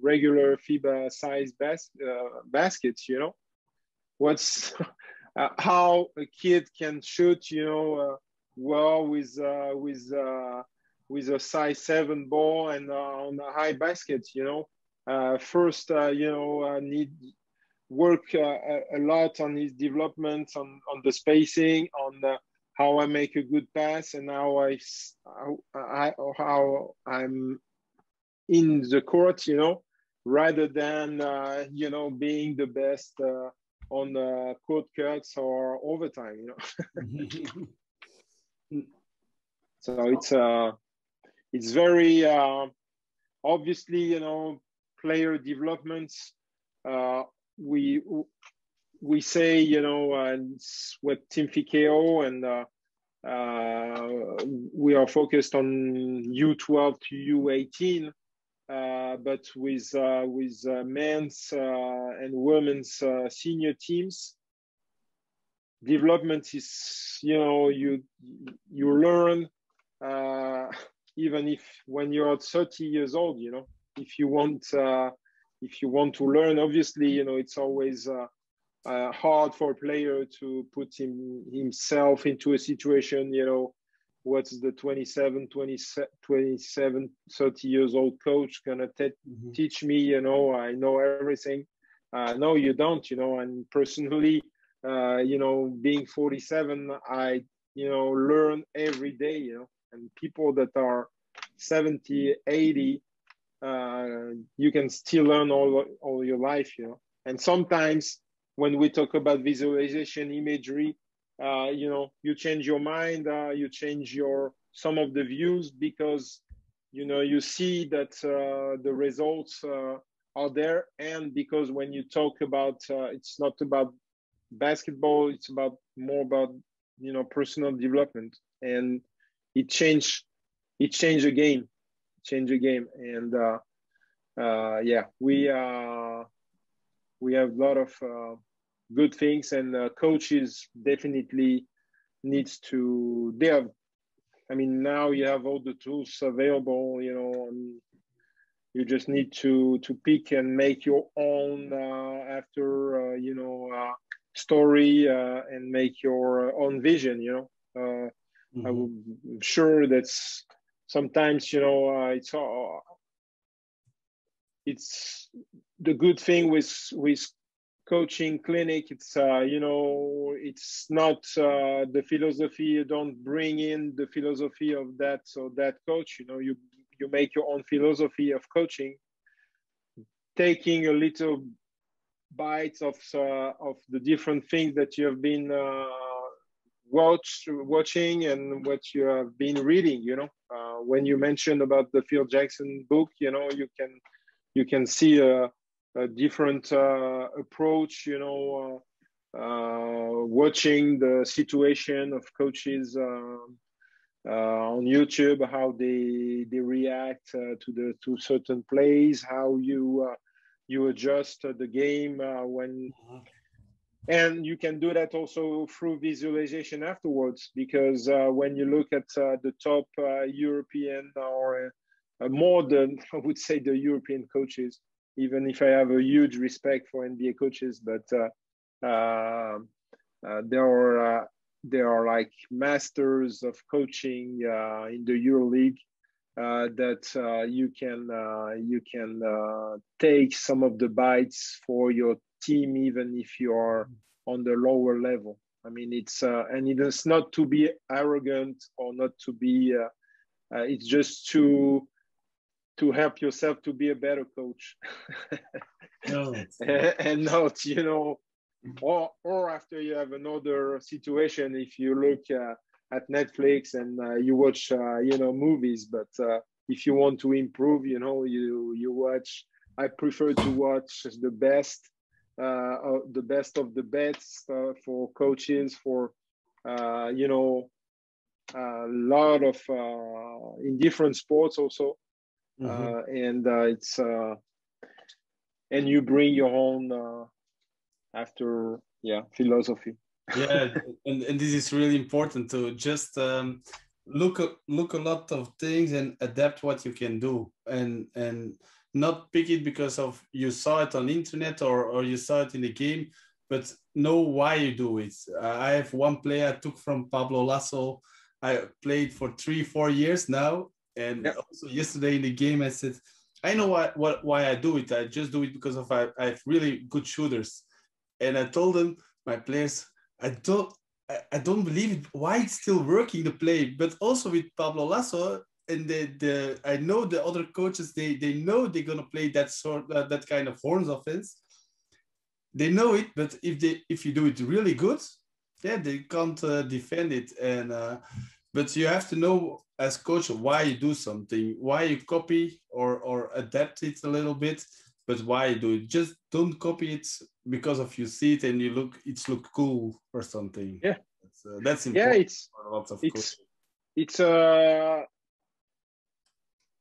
regular FIBA size baskets, you know, what's how a kid can shoot, you know, well with a size 7 ball and on a high basket, you know. First, you know, need work a lot on his development, on the spacing, on how I make a good pass, and how I'm in the court, you know, rather than you know, being the best on court cuts or overtime, you know. So it's very obviously, you know, player developments. We say, you know, it's what Team Fikeo, and we are focused on U12 to U18, but with men's and women's senior teams. Development is, you know, you learn even if when you're 30 years old, you know, if you want to learn, obviously, you know, it's always hard for a player to put himself into a situation, you know, what's the 27, 30 years old coach gonna teach me, you know, I know everything. No, you don't, you know. And personally, you know, being 47, I, you know, learn every day, you know. And people that are 70, 80, you can still learn all your life, you know. And sometimes when we talk about visualization, imagery, you know, you change your mind, you change some of the views, because, you know, you see that the results are there. And because when you talk about, it's not about basketball, it's more about, you know, personal development. And it changed the game. And yeah, we have a lot of good things, and coaches definitely needs to. I mean, now you have all the tools available, you know, and you just need to pick and make your own after you know, story, and make your own vision, you know. I'm sure that's sometimes, you know, it's the good thing with coaching clinic. It's you know, it's not the philosophy. You don't bring in the philosophy of that coach. You know, you make your own philosophy of coaching, taking a little bites of the different things that you have been watching and what you have been reading, you know. When you mentioned about the Phil Jackson book, you know, you can see a different approach, you know, watching the situation of coaches on YouTube, how they react to certain plays, how you adjust the game when. And you can do that also through visualization afterwards, because when you look at the top European, or more than, I would say, the European coaches, even if I have a huge respect for NBA coaches, but there are like masters of coaching in the EuroLeague. that you can take some of the bites for your team, even if you are on the lower level. I mean, it's and it is not to be arrogant or not to be. It's just to help yourself to be a better coach. No. And not, you know, or after you have another situation, if you look at Netflix and you watch, you know, movies, but if you want to improve, you know, you watch. I prefer to watch the best of the best for coaches, for you know, a lot of in different sports also. And it's and you bring your own after philosophy. Yeah, and this is really important to just look a lot of things and adapt what you can do, and not pick it because of you saw it on internet or you saw it in the game, but know why you do it. I have one player I took from Pablo Lasso. I played for 3-4 years now, and also yesterday in the game I said, I know why I do it. I just do it because of I have really good shooters, and I told them, my players, I don't believe it. Why it's still working the play, but also with Pablo Lasso and I know the other coaches, they know they're gonna play that kind of horns offense. They know it, but if you do it really good, yeah, they can't defend it. And but you have to know as coach why you do something, why you copy or adapt it a little bit, but why you do it. Just don't copy it because of you see it and it's look cool or something. Yeah, that's important. Yeah, for lots of it's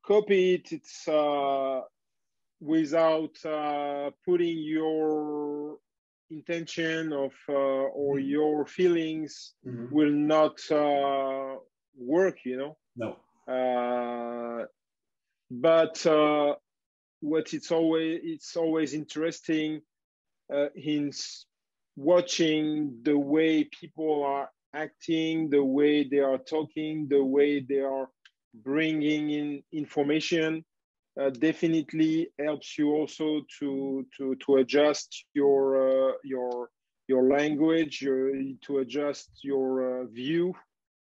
copy it. It's without putting your intention of or your feelings will not work, you know. No. But what it's always interesting in watching the way people are acting, the way they are talking, the way they are bringing in information. Definitely helps you also to adjust your language, to adjust your view,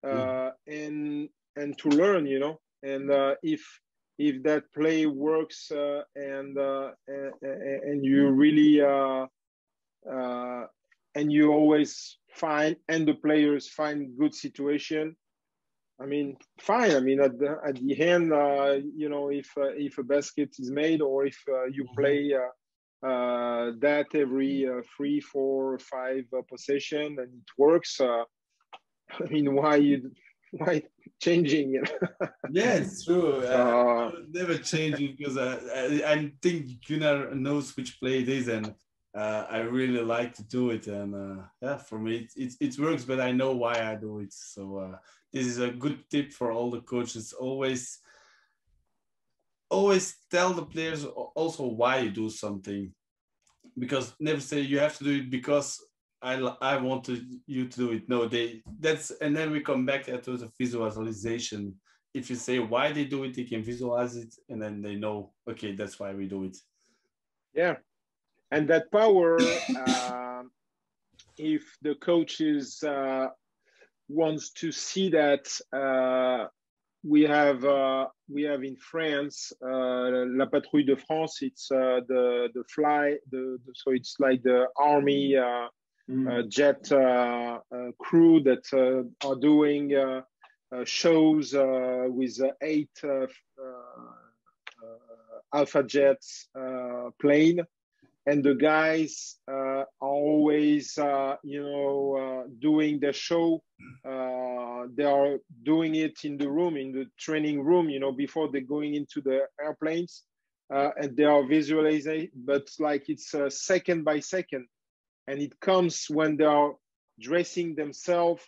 and to learn, you know. And if that play works and you really and you always find, and the players find good situation, I mean, fine. I mean, at the end, you know, if a basket is made, or if you play that every 3, 4, 5 possession and it works, I mean, why changing it? Yeah, it's true. Never change it because I think Gunnar knows which play it is, and I really like to do it. And yeah, for me, it works, but I know why I do it. So this is a good tip for all the coaches. Always tell the players also why you do something, because never say you have to do it because I wanted you to do it. No, and then we come back to the visualization. If you say why they do it, they can visualize it, and then they know, okay, that's why we do it. Yeah, and that power, if the coaches wants to see that, we have in France La Patrouille de France. It's the so it's like the army jet crew that are doing shows with 8 Alpha Jets plane, and the guys are always you know, doing the show. They are doing it in the room, in the training room, you know, before they're going into the airplanes, and they are visualizing, but like it's second by second, and it comes when they are dressing themselves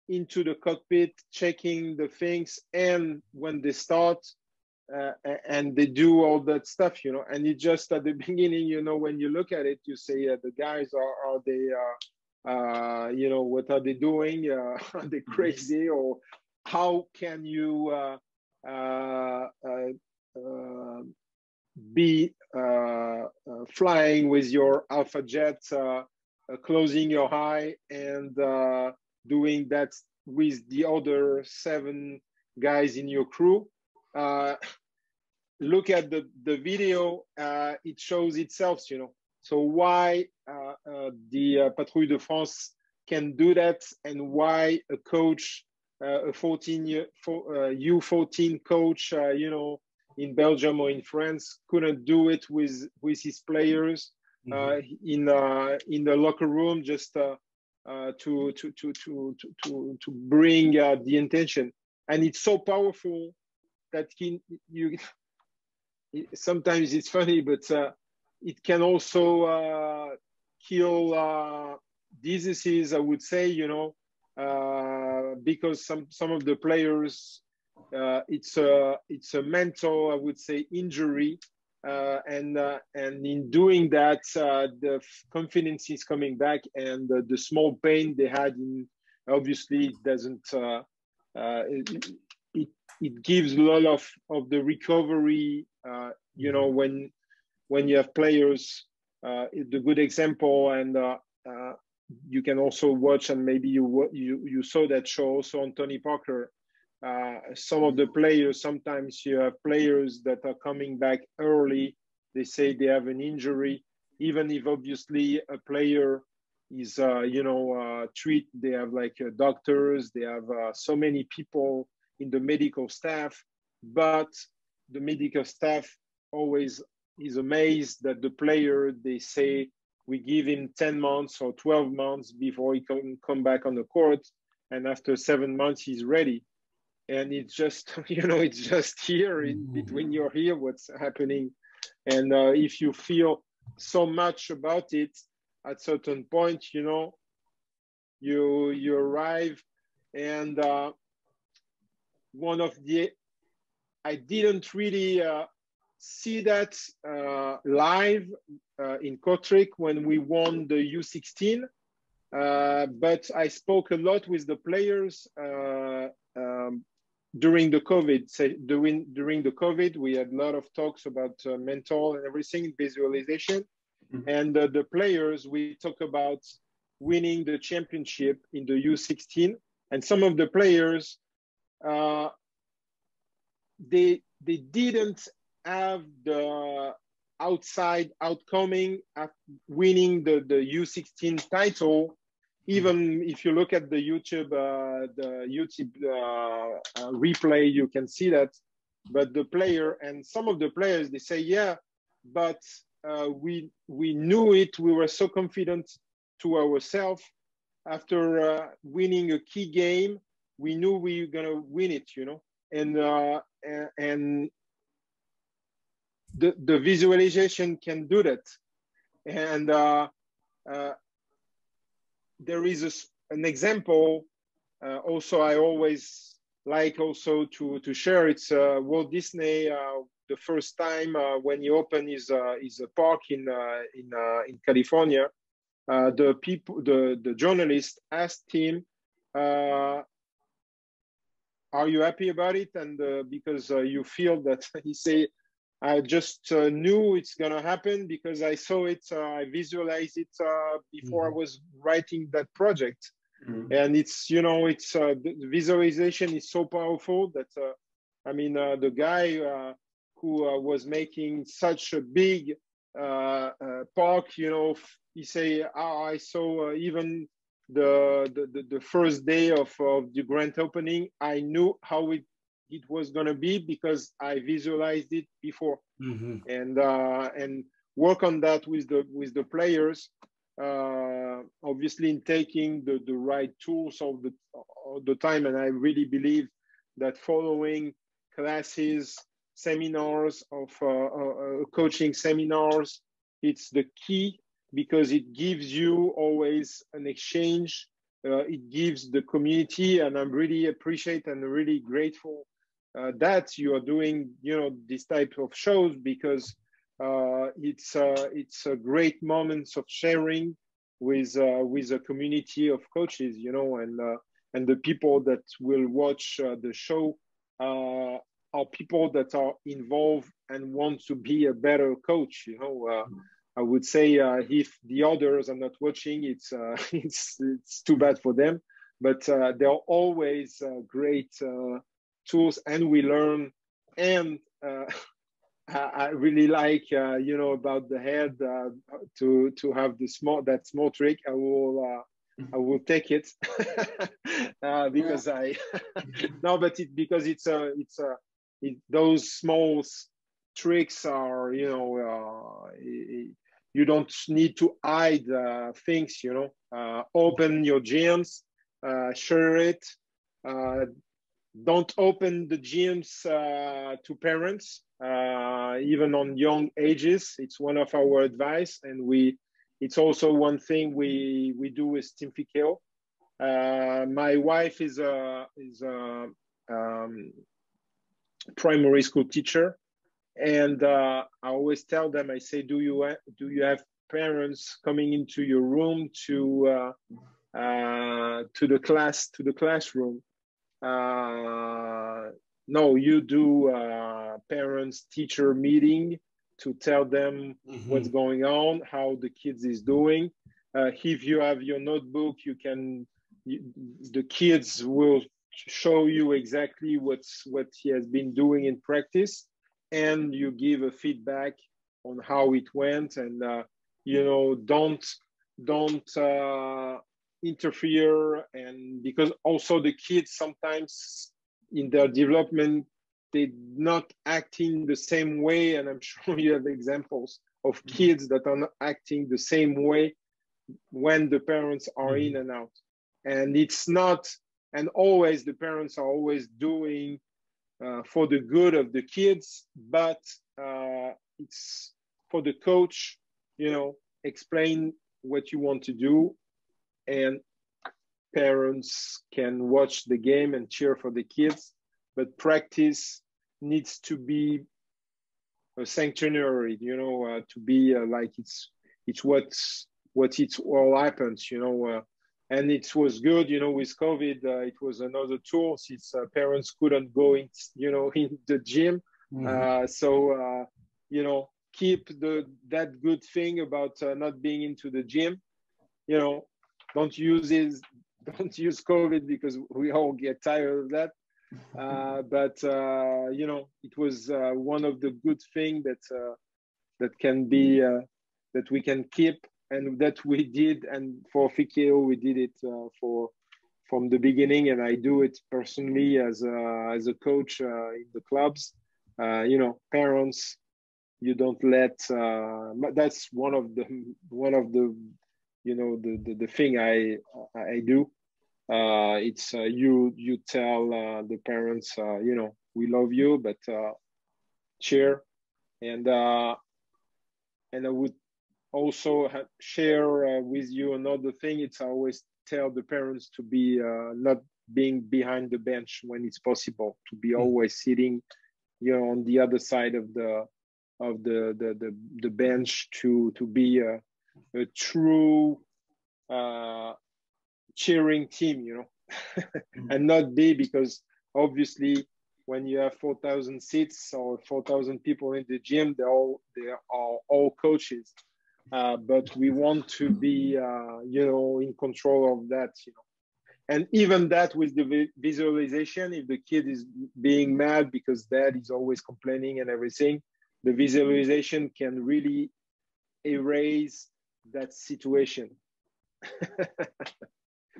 into the cockpit, checking the things, and when they start and they do all that stuff, you know. And it just at the beginning, you know, when you look at it, you say the guys are they you know, what are they doing? Are they crazy? Or how can you be flying with your Alpha Jet, closing your eye and doing that with the other 7 guys in your crew. Look at the video, it shows itself, you know. So why the Patrouille de France can do that, and why a coach, a U14 coach, you know, in Belgium or in France couldn't do it with his players in the locker room, just to bring the intention. And it's so powerful that sometimes it's funny, but it can also kill diseases, I would say, you know, because some of the players, it's a mental, I would say, injury, and in doing that, the confidence is coming back, and the small pain they had obviously it doesn't. It gives a lot of the recovery. You know, when you have players, the good example, and you can also watch, and maybe you saw that show also on Tony Parker. Some of the players, sometimes you have players that are coming back early. They say they have an injury, even if obviously a player is, you know, they have like doctors, they have so many people in the medical staff, but the medical staff always is amazed that the player, they say, we give him 10 months or 12 months before he can come back on the court. And after 7 months, he's ready. And it's just, you know, it's just here in between your ear, what's happening. And if you feel so much about it, at certain point, you know, you arrive, and I didn't really see that live in Kortrijk when we won the U16, but I spoke a lot with the players during the COVID. During the COVID, we had a lot of talks about mental and everything, visualization. And the players, we talk about winning the championship in the U16. And some of the players, they didn't have the outside outcoming at winning the U16 title. Even if you look at the YouTube replay, you can see that. But the player, and some of the players, they say, yeah, but we knew it. We were so confident to ourselves after winning a key game. We knew we were gonna win it, you know. And the visualization can do that. And there is an example. Also, I always like also to share. It's Walt Disney. The first time when he opened is a park in California. The journalist asked him, "Are you happy about it?" And because you feel that, he said, "I just knew it's gonna happen because I saw it. I visualized it before I was writing that project." And it's, you know, it's the visualization is so powerful that I mean, the guy who was making such a big park, you know, he say, I saw even the first day of the grand opening, I knew how it was going to be because I visualized it before. And work on that with the players, obviously in taking the right tools all the time. And I really believe that following classes, seminars of coaching seminars, it's the key, because it gives you always an exchange. It gives the community, and I'm really appreciate and really grateful that you are doing, you know, this type of shows, because it's a great moments of sharing with a community of coaches, you know, and the people that will watch the show are people that are involved and want to be a better coach. You know, I would say if the others are not watching, it's it's too bad for them. But there are always great tools, and we learn. And I really like you know, about the head, to have the small trick. I will take it because I no, but because those small tricks are, you know, you don't need to hide things, you know. Open your gyms, share it. Don't open the gyms to parents, even on young ages. It's one of our advice, and it's also one thing we do with TEAM FIKEO. My wife is a primary school teacher, and I always tell them, I say, do you have parents coming into your room to the classroom? No, you do parents teacher meeting to tell them what's going on, how the kids is doing. If you have your notebook, the kids will show you exactly what he has been doing in practice, and you give a feedback on how it went. And you know, don't interfere. And because also the kids sometimes in their development, they're not acting the same way, and I'm sure you have examples of kids that are not acting the same way when the parents are in and out. And it's not, and always the parents are always doing for the good of the kids, but it's for the coach, you know, explain what you want to do, and parents can watch the game and cheer for the kids, but practice needs to be a sanctuary, you know, to be like it's what it's all happens, you know. And it was good, you know, with COVID, it was another tool since parents couldn't go in, you know, in the gym. So, you know, keep that good thing about not being into the gym, you know. Don't use COVID, because we all get tired of that. But you know, it was one of the good things that can be that we can keep, and that we did. And for FIKEO, we did it from the beginning, and I do it personally as a coach in the clubs. You know, parents, you don't let. That's one of the you know, the thing I do. It's you tell the parents, you know, we love you, but cheer. And I would also share with you another thing. It's always tell the parents to be not being behind the bench when it's possible, to be always sitting, you know, on the other side of the bench, to be a true cheering team, you know. And not be, because obviously when you have 4,000 seats or 4,000 people in the gym, they are all coaches, but we want to be you know, in control of that, you know. And even that with the visualization, if the kid is being mad because dad is always complaining and everything, the visualization can really erase that situation.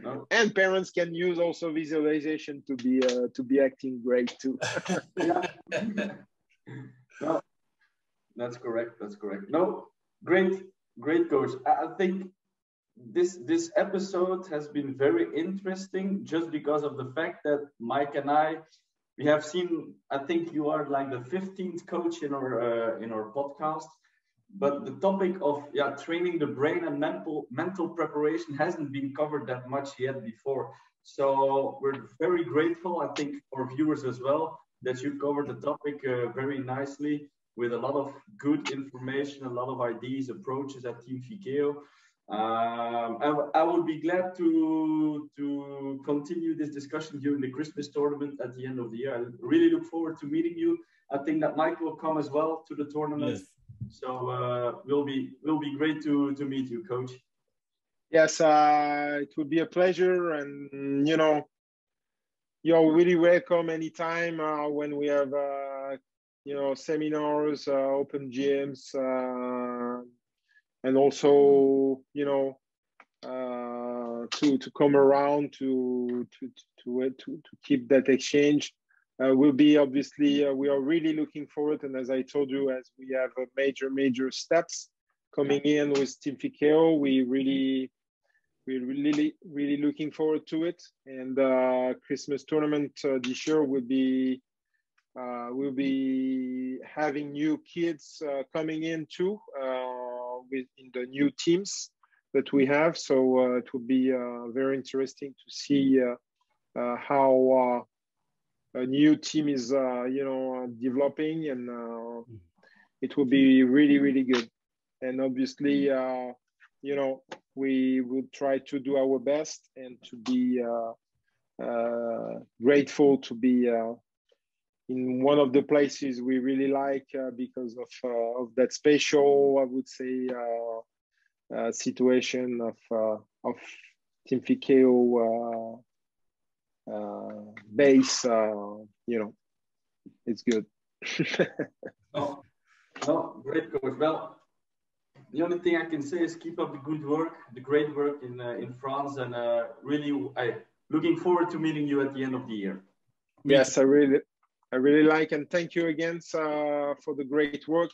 No. And parents can use also visualization to be acting great too. Yeah. No, that's correct. No, great, coach. I think this episode has been very interesting, just because of the fact that Mike and we have seen. I think you are like the 15th coach in our podcast. But the topic of training the brain and mental preparation hasn't been covered that much yet before. So we're very grateful, I think, for viewers as well, that you covered the topic very nicely, with a lot of good information, a lot of ideas, approaches at TEAM FIKEO. I would be glad to continue this discussion during the Christmas tournament at the end of the year. I really look forward to meeting you. I think that Mike will come as well to the tournament. Yes. So will be great to meet you, Coach. Yes, it would be a pleasure, and you're really welcome anytime when we have seminars, open gyms, and also to come around to keep that exchange. We'll be obviously we are really looking forward, and as I told you, as we have a major steps coming in with Team FIKEO, we're really looking forward to it. And Christmas tournament this year will be we'll be having new kids coming in too in the new teams that we have. So it will be very interesting to see how a new team is developing, and it will be really good. And obviously we will try to do our best and to be grateful to be in one of the places we really like because of that special, I would say, situation of Team FIKEO base. It's good. Oh, great, Coach. Well, the only thing I can say is keep up the good work, the great work in France, and really looking forward to meeting you at the end of the year. Yes, I really like, and thank you again for the great work.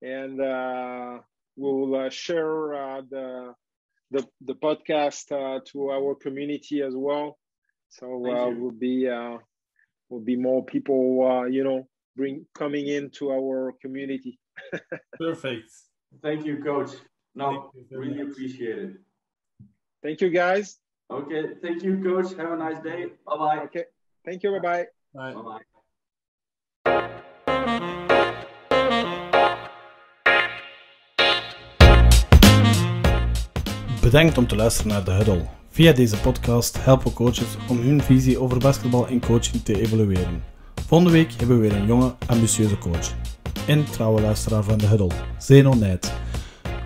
And we'll share the podcast to our community as well. So will be more people coming into our community. Perfect. Thank you, Coach. No, really appreciate it. Thank you, guys. Okay, thank you, Coach. Have a nice day. Bye-bye. Okay, thank you. Bye-bye. Bye. Bye-bye. Bedankt om te luisteren naar de Huddle. Via deze podcast helpen coaches om hun visie over basketbal en coaching te evalueren. Volgende week hebben we weer een jonge, ambitieuze coach. En trouwe luisteraar van de Huddle, Zeno Nijt.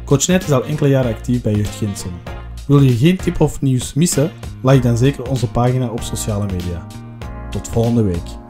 Coach Nijt is al enkele jaren actief bij Jeugd Ginsen. Wil je geen tip of nieuws missen? Like dan zeker onze pagina op sociale media. Tot volgende week.